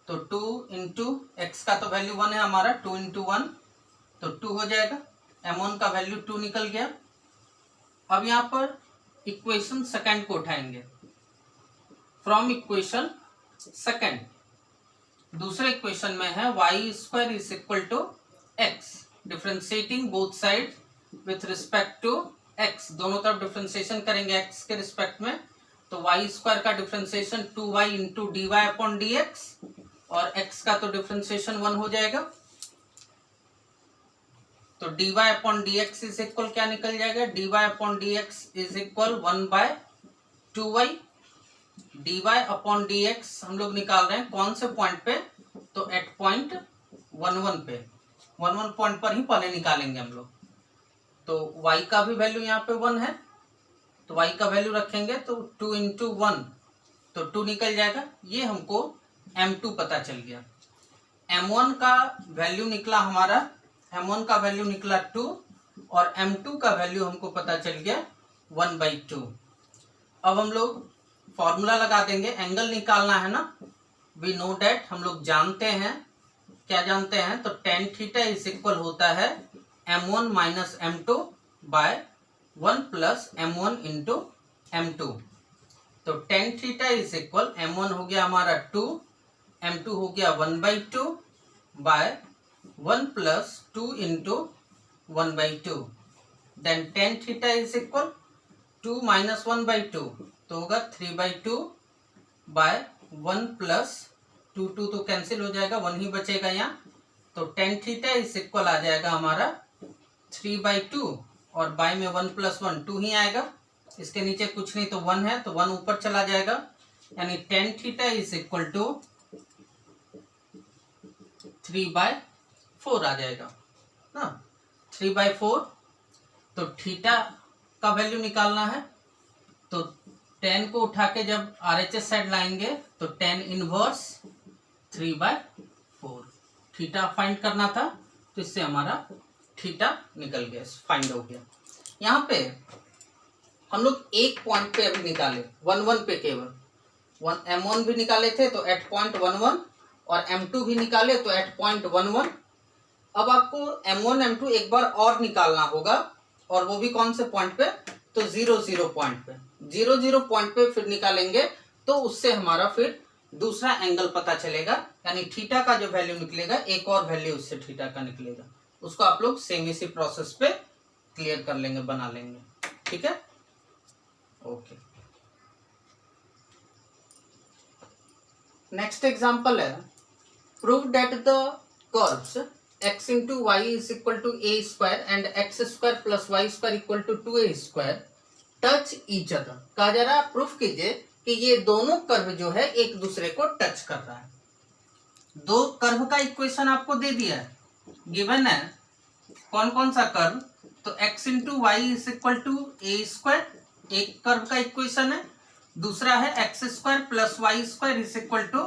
तो 2 इंटू एक्स का तो वैल्यू 1 है हमारा, 2 इंटू 1 तो 2 हो जाएगा। m1 का वैल्यू 2 निकल गया। अब यहाँ पर इक्वेशन सेकंड को उठाएंगे फ्रॉम इक्वेशन सेकंड। दूसरे इक्वेशन में है y square is equal to x, differentiating both side with respect to x। दोनों तरफ डिफरेंशिएशन करेंगे x के रिस्पेक्ट में। तो y स्क्वायर का differentiation 2y into d y upon d x और x का तो डिफरेंशिएशन 1 हो जाएगा। तो dy upon d x is equal क्या निकल जाएगा, dy upon d x is equal 1/2y। dy upon d x हम लोग निकाल रहे हैं कौन से पॉइंट पे, तो एट पॉइंट 1 1 पे, 1 1 पॉइंट पर ही पहले निकालेंगे हम लोग। तो y का भी वैल्यू यहाँ पे 1 है, तो y का वैल्यू रखेंगे तो 2 इंटू 1 तो 2 निकल जाएगा। ये हमको m2 पता चल गया। m1 का वैल्यू निकला हमारा, m1 का वैल्यू निकला 2 और m2 का वैल्यू हमको पता चल गया 1/2। अब हम लोग फॉर्मूला लगा देंगे, एंगल निकालना है ना। वी नो डैट, हम लोग जानते हैं, क्या जानते हैं, तो tan थीटा इज इक्वल होता है m1 minus m2 by 1 plus m1 into m2। तो tan theta is equal m1 हो गया हमारा 2, m2 हो गया 1/2 by 1 plus 2 into 1/2। Then tan theta is equal 2 minus 1/2 तो होगा 3/2 बाय 1 प्लस 2 2 तो कैंसिल हो जाएगा, 1 ही बचेगा यहाँ। तो tan थीटा इज इक्वल आ जाएगा हमारा 3/2 और बाय में 1 प्लस 1 2 ही आएगा। इसके नीचे कुछ नहीं तो 1 है, तो 1 ऊपर चला जाएगा। यानी tan theta is equal to 3/4 आ जाएगा ना, 3/4। तो थीटा का वैल्यू निकालना है, तो tan को उठा के जब RHS साइड लाएंगे तो tan इनवर्स 3/4 थीटा फाइंड करना था। तो इससे हमारा थीटा निकल गया, फाइंड हो गया। यहाँ पे हम लोग एक पॉइंट पे अभी निकाले 1 1 पे, केवल m1 भी निकाले थे तो एट पॉइंट 1 1 और m2 भी निकाले तो एट पॉइंट 11। अब आपको m1 m2 एक बार और निकालना होगा, और वो भी कौन से पॉइंट पे, तो 0 पॉइंट पे। 0 पॉइंट पे फिर निकालेंगे तो उससे हमारा फिर दूसरा एंगल पता चलेगा, यानी थीटा का जो वैल्यू निकलेगा एक और वैल्यू उससे थीटा का निकलेगा। उसको आप लोग सेम इसी प्रोसेस पे क्लियर कर लेंगे, बना लेंगे। ठीक है, ओके। नेक्स्ट एग्जांपल है, prove that the curves x into y is equal to a square and x square plus y square equal to 2a square touch each other। कहा जा रहा है प्रूफ कीजिए कि ये दोनों कर्व जो है एक दूसरे को टच कर रहा है। दो कर्व का इक्वेशन आपको दे दिया है, गिवन है कौन कौन सा कर्व, तो x into y is equal to a square एक कर्व का इक्वेशन है, दूसरा है x square plus y square is equal to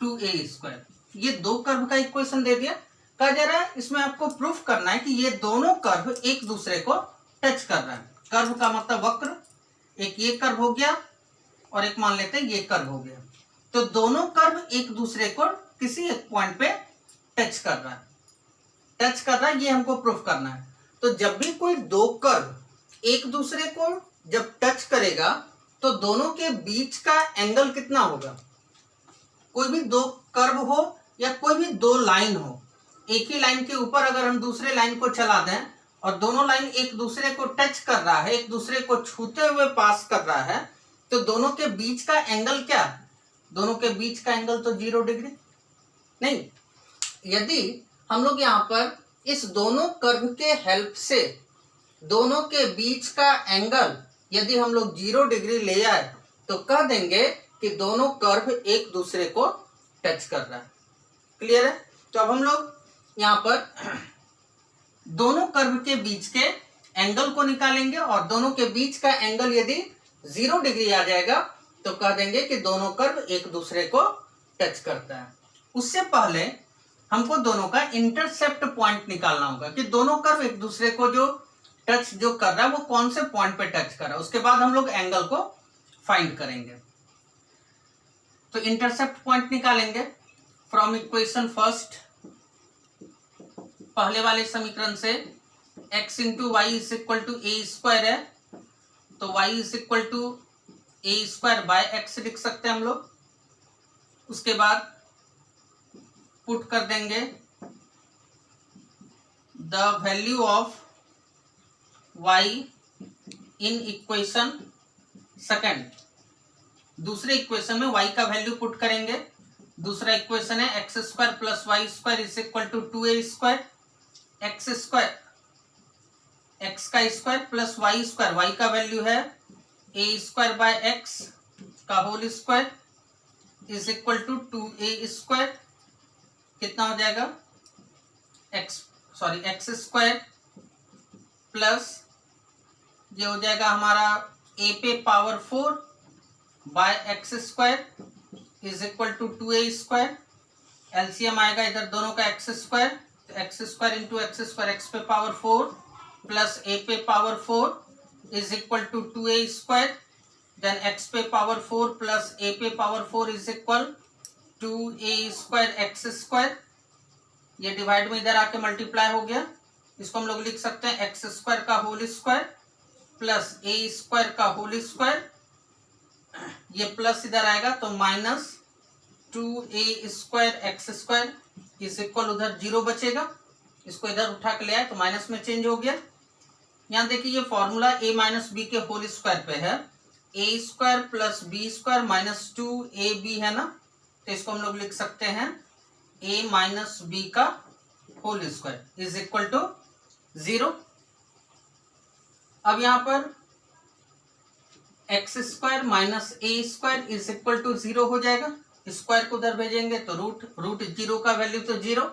2a square। ये दो कर्व का इक्वेशन दे दिया। कहा जा रहा है इसमें आपको प्रूफ करना है कि ये दोनों कर्व एक दूसरे को टच कर रहा है। कर्व का मतलब वक्र, एक ये कर्व हो गया और एक मान लेते हैं ये कर्व हो गया, तो दोनों कर्व एक दूसरे को किसी एक पॉइंट पे टच कर रहा है, ये हमको प्रूफ करना है। तो जब भी कोई दो कर्व एक दूसरे को जब टच करेगा तो दोनों के बीच का एंगल कितना होगा। कोई भी दो कर्व हो या कोई भी दो लाइन हो, एक ही लाइन के ऊपर अगर हम दूसरे लाइन को चला दें और दोनों लाइन एक दूसरे को टच कर रहा है, एक दूसरे को छूते हुए पास कर रहा है, तो दोनों के बीच का एंगल क्या, दोनों के बीच का एंगल तो 0 डिग्री नहीं। यदि हम लोग यहाँ पर इस दोनों कर्व के हेल्प से दोनों के बीच का एंगल यदि हम लोग 0 डिग्री ले आए तो कह देंगे कि दोनों कर्व एक दूसरे को टच कर रहा है। क्लियर है। तो अब हम लोग यहाँ पर दोनों कर्व के बीच के एंगल को निकालेंगे और दोनों के बीच का एंगल यदि 0 डिग्री आ जाएगा तो कह देंगे कि दोनों कर्व एक दूसरे को टच करता है। उससे पहले हमको दोनों का इंटरसेप्ट पॉइंट निकालना होगा कि दोनों कर्व एक दूसरे को जो टच जो कर रहा है वो कौन से पॉइंट पे टच कर रहा है। उसके बाद हम लोग एंगल को फाइंड करेंगे। तो इंटरसेप्ट पॉइंट निकालेंगे फ्रॉम इक्वेशन फर्स्ट, पहले वाले समीकरण से x into y is equal to a square है, तो y is equal to a square by x लिख सकते हैं हम लोग। उसके बाद पुट कर देंगे the value of y in equation second. दूसरे इक्वेशन में y का वैल्यू पुट करेंगे। दूसरा इक्वेशन है x square plus y square is equal to 2a square. X square x का square plus y square, y का वैल्यू है a square by x का whole square is equal to 2a square. कितना हो जाएगा, x square plus ये हो जाएगा हमारा a पे power 4 by x square is equal to 2a square. LCM आएगा इधर दोनों का एक्स स्क्वायर, तो x square into x square, x पे पावर 4 प्लस ए पे power 4 is equal to 2a square. Then x पे पावर 4 प्लस ए पे power 4 is equal 2a square x square. ये डिवाइड में इधर आके मल्टीप्लाई हो गया। इसको हम लोग लिख सकते हैं एक्स स्क्वायर का होल स्क्वायर प्लस ए स्क्वायर का होल स्क्वायर। ये प्लस इधर आएगा तो minus 2a square x square is equal, उधर 0 बचेगा, इसको इधर उठा के ले आए तो माइनस में चेंज हो गया। यहाँ देखिए ये फॉर्मूला a माइनस बी के होल स्क्वायर पे है, a square plus b square minus 2ab है ना, तो इसको हम लोग लिख सकते हैं a माइनस बी का whole square is equal to 0। अब यहाँ पर x square minus a square is equal to 0 हो जाएगा। स्क्वायर को उधर भेजेंगे तो रूट 0 का वैल्यू तो 0,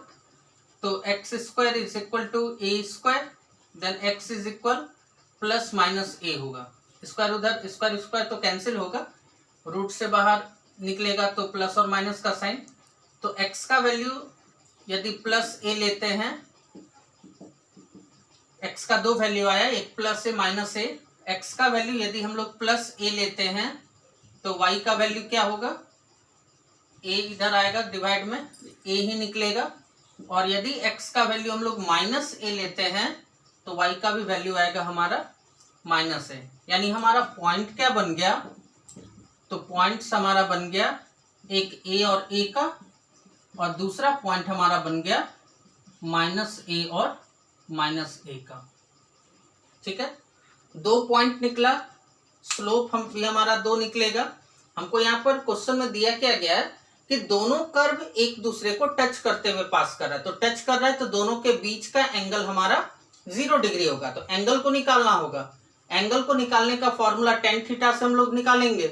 तो x square is equal to a square, then x is equal plus minus a होगा। स्क्वायर उधर स्क्वायर तो कैंसिल होगा, रूट से बाहर निकलेगा तो प्लस और माइनस का साइन। तो एक्स का वैल्यू यदि प्लस ए लेते हैं, एक्स का दो वैल्यू आया, एक प्लस ए माइनस ए। एक्स का वैल्यू यदि हम लोग प्लस ए लेते हैं तो वाई का वैल्यू क्या होगा, ए इधर आएगा डिवाइड में, ए ही निकलेगा। और यदि x का वैल्यू हम लोग माइनस ए लेते हैं तो y का भी वैल्यू आएगा हमारा माइनस ए। यानी हमारा पॉइंट क्या बन गया, तो पॉइंट्स हमारा बन गया एक ए और ए का, और दूसरा पॉइंट हमारा बन गया माइनस ए और माइनस ए का। ठीक है, 2 पॉइंट निकला, स्लोप हम भी हमारा 2 निकलेगा। हमको यहाँ पर क्वेश्चन में दिया क्या गया है कि दोनों कर्व एक दूसरे को टच करते हुए पास कर रहा है, तो टच कर रहा है तो दोनों के बीच का एंगल हमारा 0 डिग्री होगा। तो एंगल को निकालना होगा। एंगल को निकालने का फॉर्मूला tan थीटा से हम लोग निकालेंगे।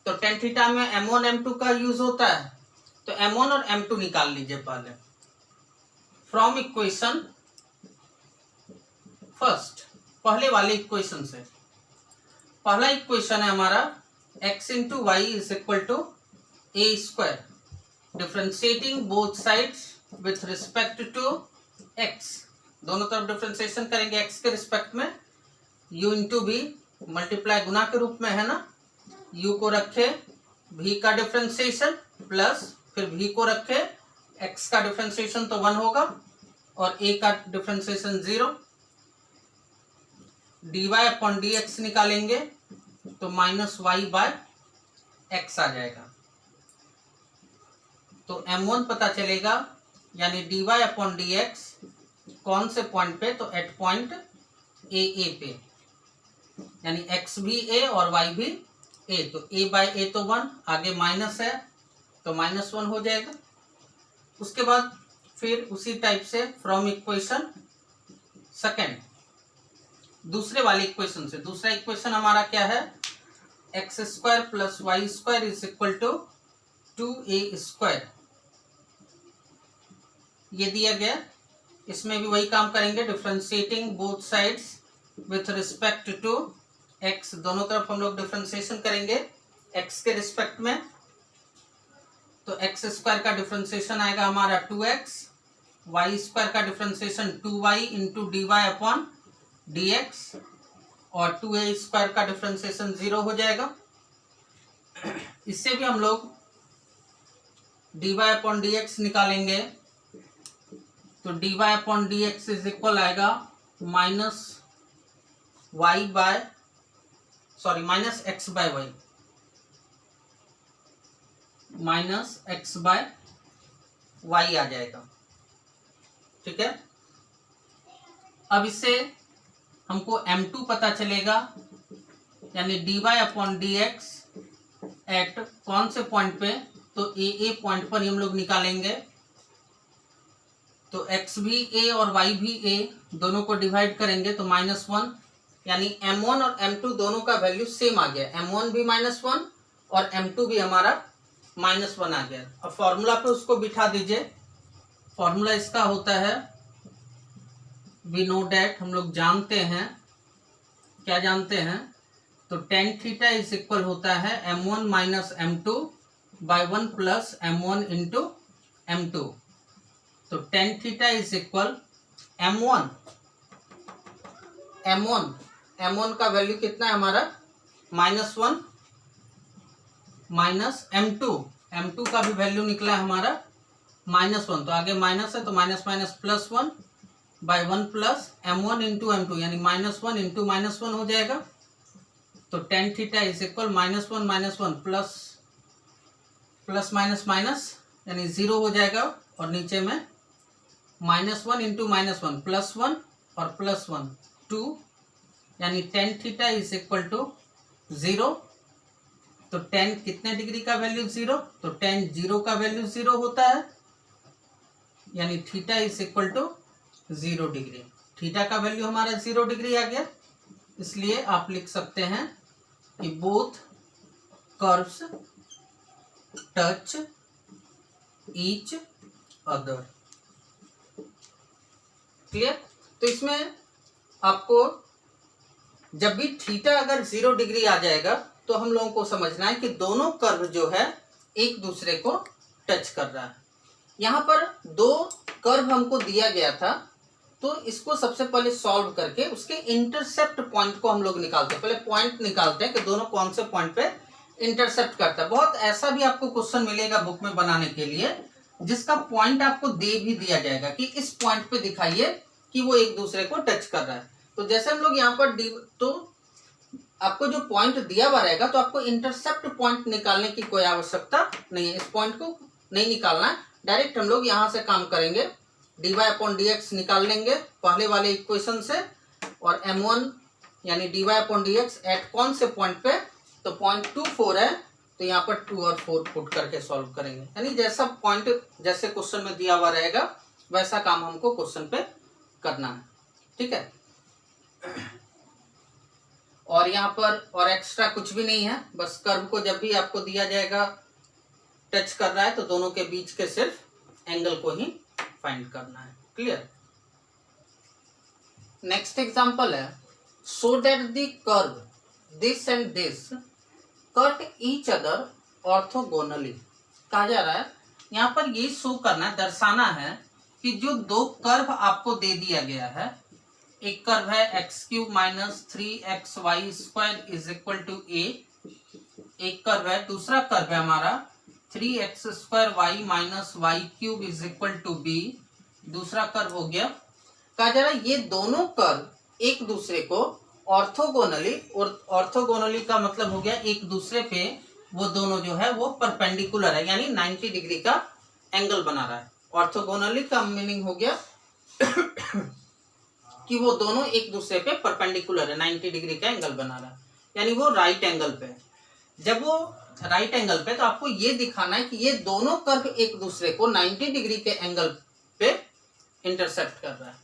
तो tan थीटा में m1 m2 का यूज होता है, तो m1 और m2 निकाल लीजिए पहले फ्रॉम इक्वेशन फर्स्ट, पहले वाले इक्वेशन से। पहला इक्वेशन है हमारा x into y is equal to a square, differentiating both sides with respect to x। दोनों तरफ डिफ्रेंशिएशन करेंगे x के रिस्पेक्ट में। u इंटू v मल्टीप्लाई गुना के रूप में है ना, u को रखे v का डिफ्रेंशिएशन प्लस फिर v को रखे x का डिफ्रेंशिएशन तो 1 होगा और a का डिफ्रेंशिएशन 0। dy अपॉन dx निकालेंगे तो माइनस वाई बाय एक्स आ जाएगा। तो m1 पता चलेगा, यानी dy अपॉन dx कौन से पॉइंट पे, तो एट पॉइंट ए पे, यानी x भी a और y भी a, तो a बाय a तो 1, आगे माइनस है तो -1 हो जाएगा। उसके बाद फिर उसी टाइप से फ्रॉम इक्वेशन सेकेंड, दूसरे वाले इक्वेशन से, दूसरा इक्वेशन हमारा क्या है, x square plus y square is equal to 2a square, ये दिया गया। इसमें भी वही काम करेंगे, differentiating both sides with respect to x, दोनों तरफ हम लोग डिफ्रेंशिएशन करेंगे x के रिस्पेक्ट में। तो एक्स स्क्वायर का डिफ्रेंशिएशन आएगा हमारा 2x, वाई स्क्वायर का differentiation 2y into d y upon dx, और 2a स्क्वायर का डिफ्रेंशिएशन 0 हो जाएगा। इससे भी हम लोग dy अपॉन dx निकालेंगे, तो dy upon dx is equal आएगा minus x by y, minus x by y आ जाएगा। ठीक है, अब इससे हमको m2 पता चलेगा, यानी dy अपॉन dx एट कौन से पॉइंट पे, तो a पॉइंट पर हम लोग निकालेंगे। तो x भी a और y भी a, दोनों को डिवाइड करेंगे तो -1, यानी m1 और m2 दोनों का वैल्यू सेम आ गया, m1 भी -1 और m2 भी हमारा -1 आ गया। अब फॉर्मूला पे उसको बिठा दीजिए। फॉर्मूला इसका होता है, वी नो डैट, हम लोग जानते हैं, क्या जानते हैं, तो tan थीटा इज इक्वल होता है m1 minus m2 by 1 plus m1 into m2। तो tan theta is equal m1 का वैल्यू कितना है हमारा -1 माइनस m2 का भी वैल्यू निकला है हमारा -1, तो आगे माइनस है तो minus minus plus 1 by 1 plus m1 into m2, यानी -1 इंटू -1 हो जाएगा। तो tan theta is equal -1 plus minus यानी 0 हो जाएगा, और नीचे में -1 इंटू -1 +1 और +1 2, यानी tan theta is equal to 0। तो tan कितने डिग्री का वैल्यू 0, तो tan 0 का वैल्यू 0 होता है, यानी theta is equal to 0 degree. Theta का वैल्यू हमारा 0 डिग्री आ गया, इसलिए आप लिख सकते हैं कि both curves touch each other. Clear? तो इसमें आपको जब भी थीटा अगर 0 डिग्री आ जाएगा तो हम लोगों को समझना है कि दोनों कर्व जो है एक दूसरे को टच कर रहा है। यहाँ पर 2 कर्व हमको दिया गया था, तो इसको सबसे पहले सॉल्व करके उसके इंटरसेप्ट पॉइंट को हम लोग निकालते हैं। पहले पॉइंट निकालते हैं कि दोनों कौन से पॉइंट पे इंटरसेप्ट करता है। बहुत ऐसा भी आपको क्वेश्चन मिलेगा बुक में बनाने के लिए जिसका पॉइंट आपको दे भी दिया जाएगा कि इस पॉइंट पे दिखाइए कि वो एक दूसरे को टच कर रहा है। तो जैसे हम लोग यहाँ पर तो आपको जो पॉइंट दिया हुआ रहेगा तो आपको इंटरसेप्ट पॉइंट निकालने की कोई आवश्यकता नहीं है। इस पॉइंट को नहीं निकालना है, डायरेक्ट हम लोग यहाँ से काम करेंगे, dy/dx निकाल लेंगे पहले वाले इक्वेशन से, और m1 यानी dy/dx एट कौन से पॉइंट पे, तो पॉइंट 24 है, तो यहाँ पर 2 और 4 पुट करके सॉल्व करेंगे। यानी जैसा पॉइंट जैसे क्वेश्चन में दिया हुआ रहेगा वैसा काम हमको क्वेश्चन पे करना है, ठीक है। और यहाँ पर और एक्स्ट्रा कुछ भी नहीं है, बस कर्व को जब भी आपको दिया जाएगा टच कर रहा है तो दोनों के बीच के सिर्फ एंगल को ही फाइंड करना है। क्लियर। नेक्स्ट एग्जांपल है, so that the curve this and this cut each other orthogonally. कहा जा रहा है यहाँ पर ये शो करना, दर्शाना है कि जो दो कर्व आपको दे दिया गया है, एक कर्व है x³ minus 3xy square is equal to a, एक कर्व है, दूसरा कर्व है हमारा 3x² y minus y³ is equal to b, दूसरा कर्व हो गया। कहा जा रहा है ये दोनों कर्व एक दूसरे को ऑर्थोगोनली, और ऑर्थोगोनली का मतलब हो गया एक दूसरे पे वो दोनों जो है वो परपेंडिकुलर है, यानी 90 डिग्री का एंगल बना रहा है। ऑर्थोगोनली का मीनिंग हो गया कि वो दोनों एक दूसरे पे परपेंडिकुलर है, 90 डिग्री का एंगल बना रहा है, यानी वो राइट एंगल पे है। जब वो राइट एंगल पे तो आपको ये दिखाना है कि ये दोनों कर्व एक दूसरे को 90 डिग्री के एंगल पे इंटरसेक्ट कर रहा है।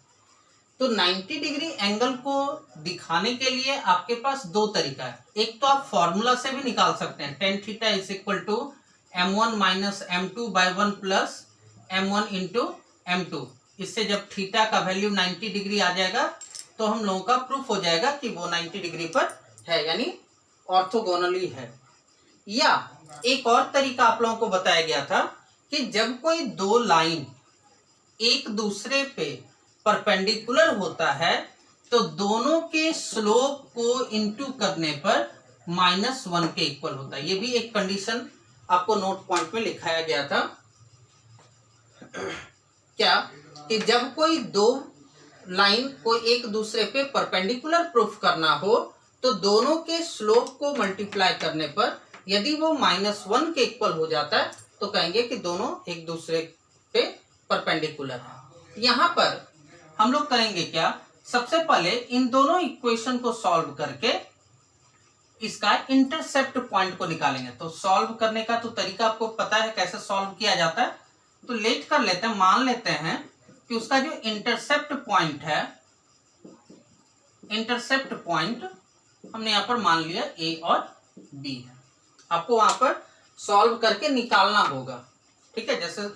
तो 90 डिग्री एंगल को दिखाने के लिए आपके पास दो तरीका है। एक तो आप फॉर्मूला से भी निकाल सकते हैं, tan theta is equal to m1 minus m2/1 plus m1 into m2। इससे जब थीटा का वैल्यू 90 डिग्री आ जाएगा तो हम लोगों का प्रूफ हो जाएगा कि वो 90 डिग्री पर है, यानी ऑर्थोगोनली है। या एक और तरीका आप लोगों को बताया गया था कि जब कोई दो लाइन एक दूसरे पे परपेंडिकुलर होता है तो दोनों के स्लोप को इनटू करने पर -1 के इक्वल होता है। ये भी एक कंडीशन आपको नोट पॉइंट में लिखाया गया था। क्या कि जब कोई दो लाइन को एक दूसरे पे परपेंडिकुलर प्रूफ करना हो तो दोनों के स्लोप को मल्टीप्लाई करने पर यदि वो -1 के इक्वल हो जाता है तो कहेंगे कि दोनों एक दूसरे पे परपेंडिकुलर है। यहाँ पर हम लोग करेंगे क्या, सबसे पहले इन दोनों इक्वेशन को सॉल्व करके इसका इंटरसेप्ट पॉइंट को निकालेंगे। तो सॉल्व करने का तो तरीका आपको पता है कैसे सॉल्व किया जाता है, तो लेट कर लेते हैं, मान लेते हैं कि उसका जो इंटरसेप्ट पॉइंट है, इंटरसेप्ट पॉइंट हमने यहाँ पर मान लिया A और B है। आपको वहां पर सॉल्व करके निकालना होगा, ठीक है। जैसे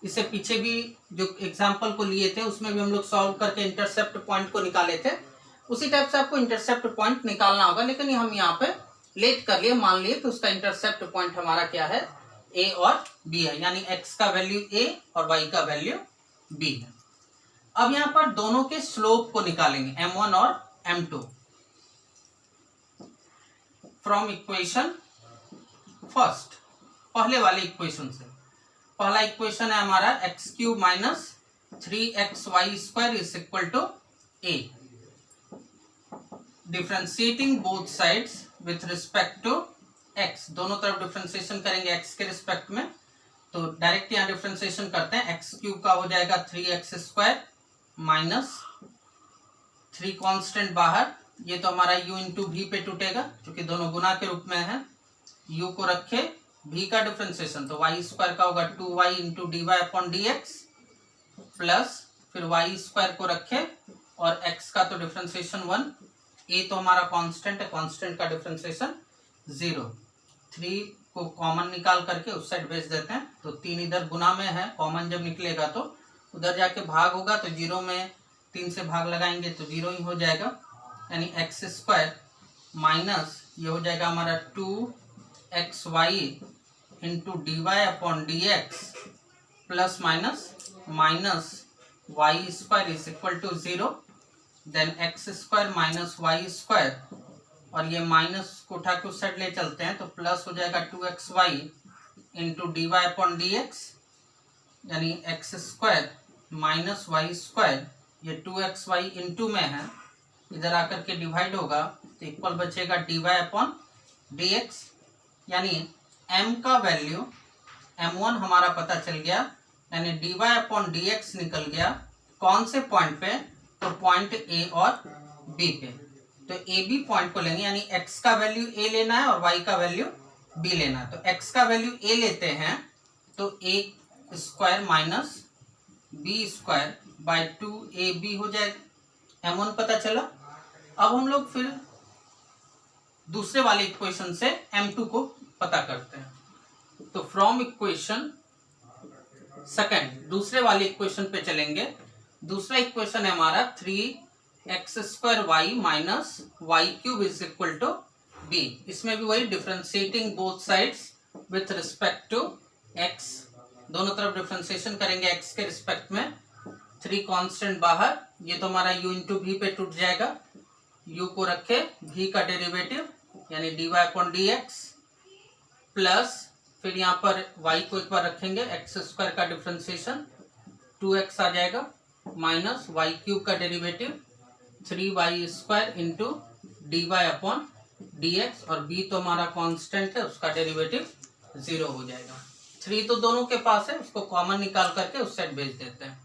इससे पीछे भी जो एग्जाम्पल को लिए थे उसमें भी हम लोग सॉल्व करके इंटरसेप्ट पॉइंट को निकाले थे, उसी टाइप से आपको इंटरसेप्ट पॉइंट निकालना होगा। लेकिन हम यहाँ पे लेट कर लिए, मान लिए कि उसका इंटरसेप्ट पॉइंट हमारा क्या है, A और B है, यानी x का वैल्यू A और y का वैल्यू B है। अब यहाँ पर दोनों के स्लोप को निकालेंगे, m1 और m2, फ्रॉम इक्वेशन फर्स्ट, पहले वाले इक्वेशन से। पहला इक्वेशन है हमारा x³ minus 3xy square is equal to a, differentiating both sides with respect to x, दोनों तरफ डिफरेंशिएशन करेंगे x के रिस्पेक्ट में। तो डायरेक्ट यहाँ डिफरेंशिएशन करते हैं, x³ का हो जाएगा 3x स्क्वायर माइनस 3 कांस्टेंट बाहर, ये तो हमारा u इंटू वी पे टूटेगा क्योंकि दोनों गुना के रूप में है। u को रखे, v का डिफरेंशिएशन तो y स्क्वायर का होगा 2y इंटू dy/dx प्लस फिर y स्क्वायर को रखे और x का तो डिफरेंशिएशन 1, a तो हमारा कांस्टेंट है, कांस्टेंट का डिफरेंशिएशन 0। 3 को कॉमन निकाल करके उस साइड भेज देते हैं, तो 3 इधर गुना में है, कॉमन जब निकलेगा तो उधर जाके भाग होगा, तो 0 में 3 से भाग लगाएंगे तो 0 ही हो जाएगा, यानी x स्क्वायर माइनस ये हो जाएगा हमारा 2xy into dy/dx plus minus y square is equal to 0, then x square minus y square और ये माइनस को उठा के उस साइड ले चलते हैं तो प्लस हो जाएगा 2xy into d y upon d x, यानी x square minus y square, ये 2xy इंटू में है, इधर आकर के डिवाइड होगा तो इक्वल बचेगा d y upon d x, यानी m का वैल्यू m1 हमारा पता चल गया, यानी d y upon d x निकल गया कौन से पॉइंट पे, तो पॉइंट a और b पे। तो ए बी पॉइंट को लेंगे, यानी x का वैल्यू a लेना है और y का वैल्यू b लेना है। तो x का वैल्यू a लेते हैं तो a square minus b square by 2ab हो जाएगा, m1 पता चला। अब हम लोग फिर दूसरे वाले इक्वेशन से m2 को पता करते हैं। तो फ्रॉम इक्वेशन सेकंड दूसरे वाले इक्वेशन पे चलेंगे। दूसरा इक्वेशन है हमारा 3x square y minus y cube is equal to b. इसमें भी वही differentiating both sides with respect to x, दोनों तरफ डिफरेंशिएशन करेंगे x के रिस्पेक्ट में। 3 कांस्टेंट बाहर, ये तो हमारा u इंटू भी पे टूट जाएगा, u को रखे v का डेरिवेटिव यानी d y upon d x plus फिर यहाँ पर y को एक बार रखेंगे, एक्स स्क्वायर का डिफरेंशिएशन 2x आ जाएगा माइनस वाई क्यूब का derivative 3y square into d y upon d x, और b तो हमारा कांस्टेंट है उसका डेरिवेटिव 0 हो जाएगा। 3 तो दोनों के पास है, उसको कॉमन निकाल करके उस साइड भेज देते हैं।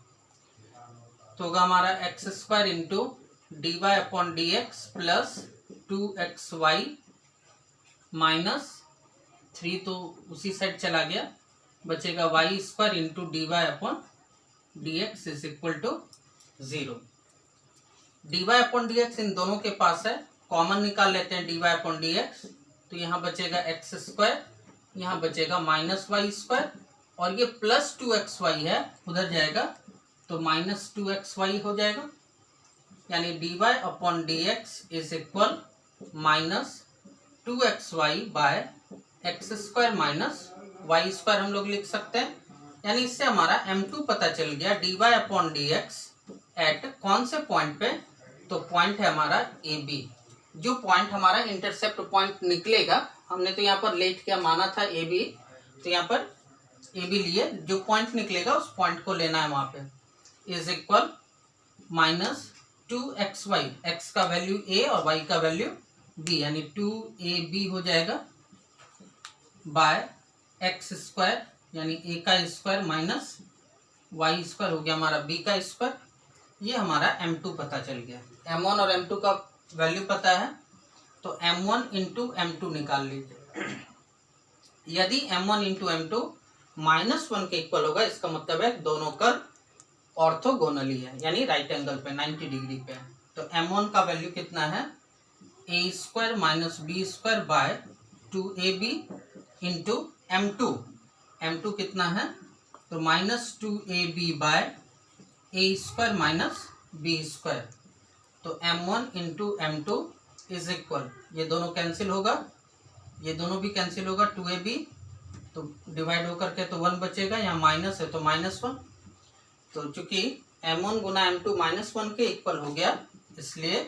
तो होगा हमारा x square into d y upon d x plus 2xy minus 3 तो उसी साइड चला गया, बचेगा y square into d y upon d x is equal to 0। D y upon d x इन दोनों के पास है, कॉमन निकाल लेते हैं d y upon d x, तो यहाँ बचेगा एक्स स्क्वायर, यहाँ बचेगा माइनस वाई स्क्वायर, और ये प्लस 2xy है उधर जाएगा तो माइनस 2xy हो जाएगा, यानी d y upon d x is equal minus 2xy by x square minus y square हम लोग लिख सकते हैं। यानी इससे हमारा m2 पता चल गया, d y upon d x at कौन से पॉइंट पे, तो पॉइंट है हमारा ए बी। जो पॉइंट हमारा इंटरसेप्ट पॉइंट निकलेगा, हमने तो यहाँ पर लेट क्या माना था ए बी, तो यहाँ पर ए बी लिए, जो पॉइंट निकलेगा उस पॉइंट को लेना है वहां पे, is equal minus 2xy, x का वैल्यू a और y का वैल्यू b, यानी 2ab हो जाएगा बाय एक्स स्क्वायर यानी a का स्क्वायर माइनस वाई स्क्वायर हो गया हमारा b का स्क्वायर। ये हमारा m2 पता चल गया। m1 और m2 का वैल्यू पता है तो m1 इंटू m2 निकाल लीजिए। यदि m1 इंटू m2 -1 के इक्वल होगा, इसका मतलब है दोनों कर्व ऑर्थोगोनली है, यानी राइट एंगल पे 90 डिग्री पे है। तो m1 का वैल्यू कितना है, a square minus b square by 2ab into m2 कितना है, तो minus 2ab by a square minus b square. तो m1 into m2 is equal, ये दोनों कैंसिल होगा, ये दोनों भी कैंसिल होगा, 2ab तो डिवाइड होकर के तो 1 बचेगा, यहाँ माइनस है तो -1। तो चूंकि m1 गुना m2 -1 के इक्वल हो गया, इसलिए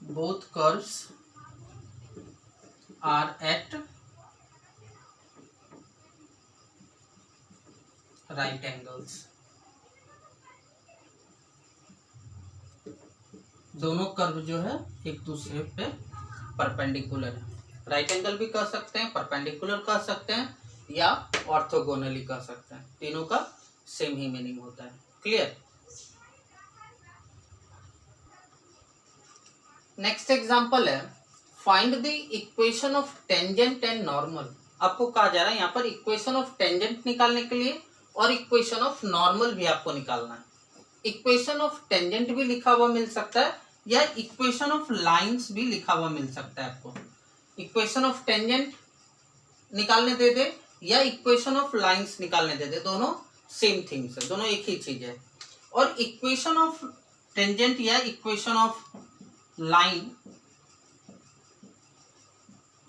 both curves are at right angles. दोनों कर्व जो है एक दूसरे पे परपेंडिकुलर है। राइट एंगल भी कह सकते हैं, परपेंडिकुलर कह सकते हैं, या ऑर्थोगोनली कह सकते हैं, तीनों का सेम ही मीनिंग होता है। क्लियर। नेक्स्ट एग्जांपल है, find the equation of tangent and normal. आपको कहा जा रहा है यहाँ पर इक्वेशन ऑफ टेंजेंट निकालने के लिए और इक्वेशन ऑफ नॉर्मल भी आपको निकालना है। इक्वेशन ऑफ टेंजेंट भी लिखा हुआ मिल सकता है या इक्वेशन ऑफ लाइंस भी लिखा हुआ मिल सकता है। आपको इक्वेशन ऑफ टेंजेंट निकालने दे दे या इक्वेशन ऑफ लाइंस निकालने दे दे, दोनों सेम थिंग्स है, दोनों एक ही चीज है। और इक्वेशन ऑफ टेंजेंट या इक्वेशन ऑफ लाइन,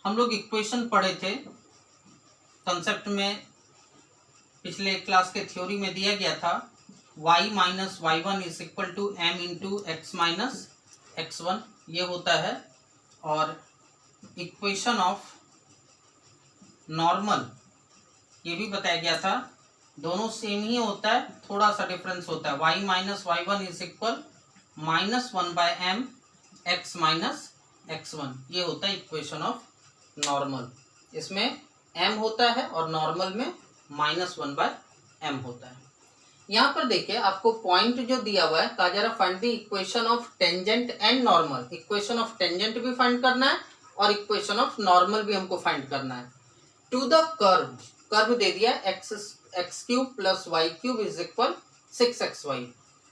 हम लोग इक्वेशन पढ़े थे कंसेप्ट में, पिछले क्लास के थ्योरी में दिया गया था, y minus y one is equal to m into x minus x1, ये होता है और इक्वेशन ऑफ नॉर्मल, ये भी बताया गया था, दोनों सेम ही होता है, थोड़ा सा डिफरेंस होता है। y minus y one is equal -1/m x minus x1, ये होता है इक्वेशन ऑफ नॉर्मल। इसमें m होता है और नॉर्मल में -1/m होता है। यहाँ पर देखिए आपको पॉइंट जो दिया हुआ है, कहा जा रहा find the equation of tangent and normal. Equation of tangent भी फाइंड करना है और इक्वेशन ऑफ नॉर्मल भी हमको फाइंड करना है। टू द कर्व, कर्व दे दिया x cube plus y cube is equal 6xy।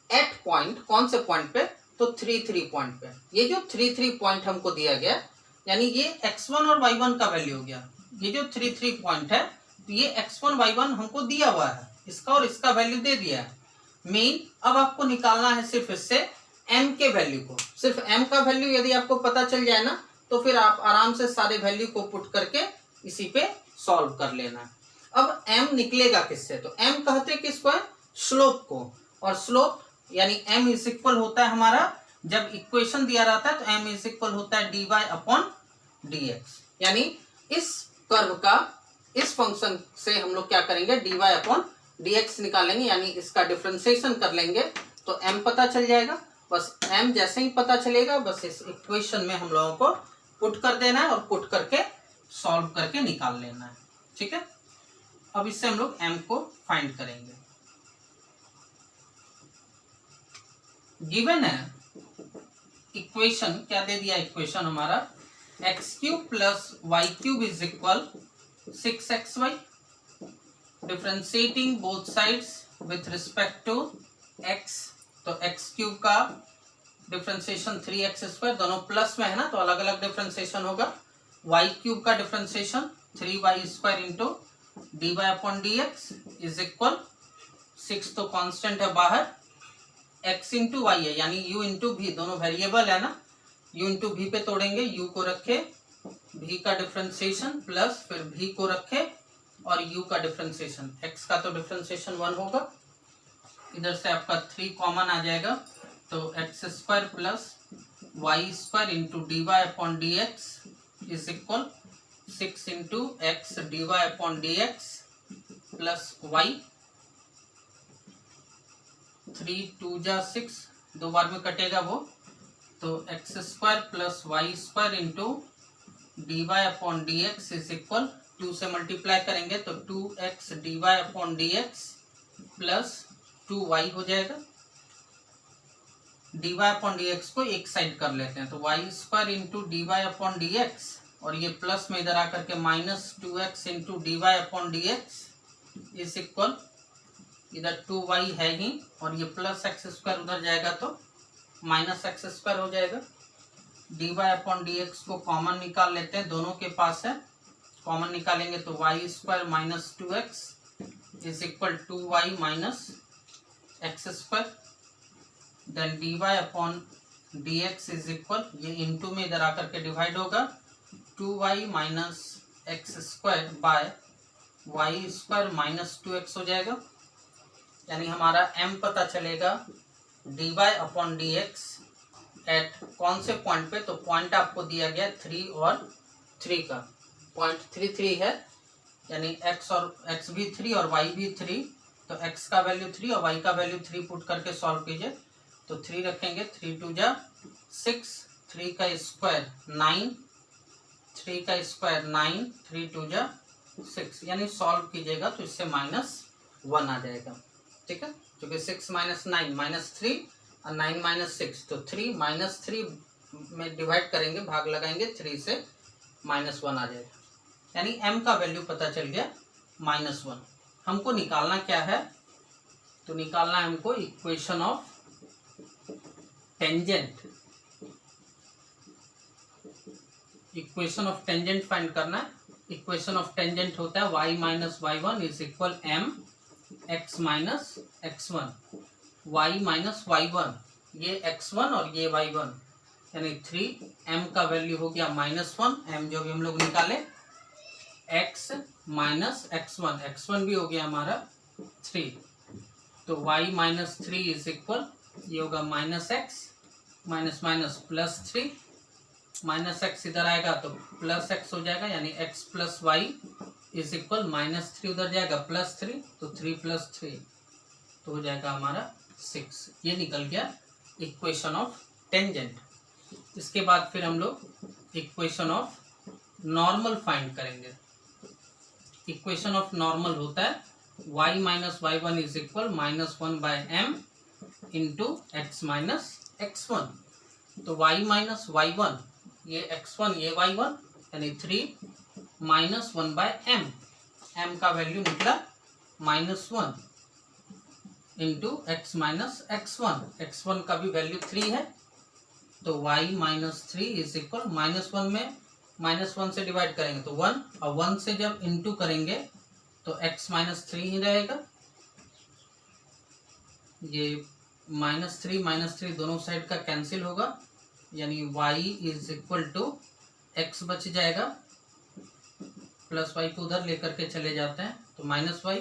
At point, कौन से पॉइंट पे, तो 3 पॉइंट पे। ये जो 3 पॉइंट हमको दिया गया, यानी ये x1 और y1 का वैल्यू हो गया। ये जो 3 पॉइंट है, तो ये x1 y1 हमको दिया हुआ है, इसका और इसका वैल्यू दे दिया है। मेन अब आपको निकालना है सिर्फ इससे m के वैल्यू को। सिर्फ m का वैल्यू यदि आपको पता चल जाए ना, तो फिर आप आराम से सारे वैल्यू को पुट करके इसी पे सॉल्व कर लेना है। अब m निकलेगा किससे, तो m कहते किसको है, स्लोप को। और स्लोप यानी m इज इक्वल होता है हमारा, जब इक्वेशन दिया रहता है तो m इज इक्वल होता है dy/dx। यानी इस कर्व का, इस फंक्शन से हम लोग क्या करेंगे, dy/dx निकालेंगे, यानी इसका डिफरेंशिएशन कर लेंगे तो m पता चल जाएगा। बस m जैसे ही पता चलेगा, बस इस इक्वेशन में हम लोगों को पुट कर देना है और पुट करके सॉल्व करके निकाल लेना है। ठीक है, अब इससे हम लोग m को फाइंड करेंगे। गिवन है इक्वेशन, क्या दे दिया इक्वेशन हमारा, x³ plus y³ is equal 6xy। Differentiating both sides with respect to x, तो x³ का डिफरेंशिएशन 3x², दोनों प्लस में है ना, तो अलग अलग डिफरेंशिएशन होगा। y³ का differentiation 3y² into dy/dx is equal 6, तो कांस्टेंट है बाहर, x इंटू वाई है, यानी u इंटू भी, दोनों वेरिएबल है ना, u इंटू भी पे तोड़ेंगे, u को रखे, v का डिफरेंशिएशन प्लस फिर v को रखे और u का डिफरेंशिएशन, x का तो डिफरेंशिएशन 1 होगा, इधर से आपका 3 कॉमन आ जाएगा, तो x² plus y² into dy/dx is equal 6 into x dy/dx plus y, 3 2 जा 6, 2 बार में कटेगा वो, तो x² plus y² into dy/dx is equal 2 से मल्टीप्लाई करेंगे तो 2x dy/dx प्लस 2y हो जाएगा। dy/dx को एक साइड कर लेते हैं, तो y² इंटू dy/dx और ये प्लस में इधर आकर के minus 2x into dy/dx is equal, इधर 2y है ही और ये प्लस x² उधर जाएगा तो माइनस x² हो जाएगा। dy/dx को कॉमन निकाल लेते हैं, दोनों के पास है, कॉमन निकालेंगे तो y² minus 2x is equal 2y minus x²। Then dy/dx is equal, ये इंटू में इधर आकर के डिवाइड होगा, 2y minus x² bye y² minus 2x हो जाएगा। यानी हमारा m पता चलेगा dy/dx एट कौन से पॉइंट पे, तो पॉइंट आपको दिया गया 3 और 3 का, पॉइंट 3 है, यानी x भी 3 और y भी 3, तो x का वैल्यू 3 और y का वैल्यू 3 पुट करके सॉल्व कीजिए, तो 3 रखेंगे, 3 2 जा 6, 3 का स्क्वायर 9, 3 का स्क्वायर 9, 3 2 जा 6, यानी सॉल्व कीजिएगा तो इससे -1 आ जाएगा। ठीक है, क्योंकि 6 माइनस 9 -3 और 9 माइनस 6, तो 3 -3 में डिवाइड करेंगे, भाग लगाएंगे, 3 से -1 आ जाएगा, यानी m का वैल्यू पता चल गया -1। हमको निकालना क्या है, तो निकालना है हमको equation of tangent, equation of tangent find करना है। इक्वेशन ऑफ टेंजेंट होता है y minus y1 is equal m x minus x1, y minus y1, ये x1 और ये y1, यानी 3, m का वैल्यू हो गया -1, m जो भी हम लोग निकाले, x माइनस x1, x1 भी हो गया हमारा 3, तो y माइनस 3 इज इक्वल, ये होगा -x minus minus +3, minus x इधर आएगा तो प्लस एक्स हो जाएगा, यानी x plus y is equal minus 3 उधर जाएगा प्लस 3, तो 3 प्लस 3 तो हो जाएगा हमारा 6। ये निकल गया इक्वेशन ऑफ टेंजेंट। इसके बाद फिर हम लोग इक्वेशन ऑफ नॉर्मल फाइंड करेंगे। इक्वेशन ऑफ नॉर्मल होता है y minus y one is equal minus 1 by m into x minus x1। तो y माइनस वाई वन, ये x1 ये y1, यानी 3 माइनस 1 बाय m का वैल्यू निकला -1 इंटू एक्स माइनस x1 का भी वैल्यू 3 है, तो y माइनस 3 इज इक्वल -1 में -1 से डिवाइड करेंगे तो 1, और 1 से जब इंटू करेंगे तो x माइनस 3 ही रहेगा। ये -3 दोनों साइड का कैंसिल होगा, यानी y is equal to x बच जाएगा, प्लस y को उधर लेकर के चले जाते हैं तो -y,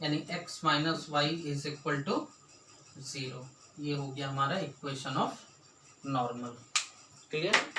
यानी x minus y is equal to 0। ये हो गया हमारा इक्वेशन ऑफ नॉर्मल। क्लियर?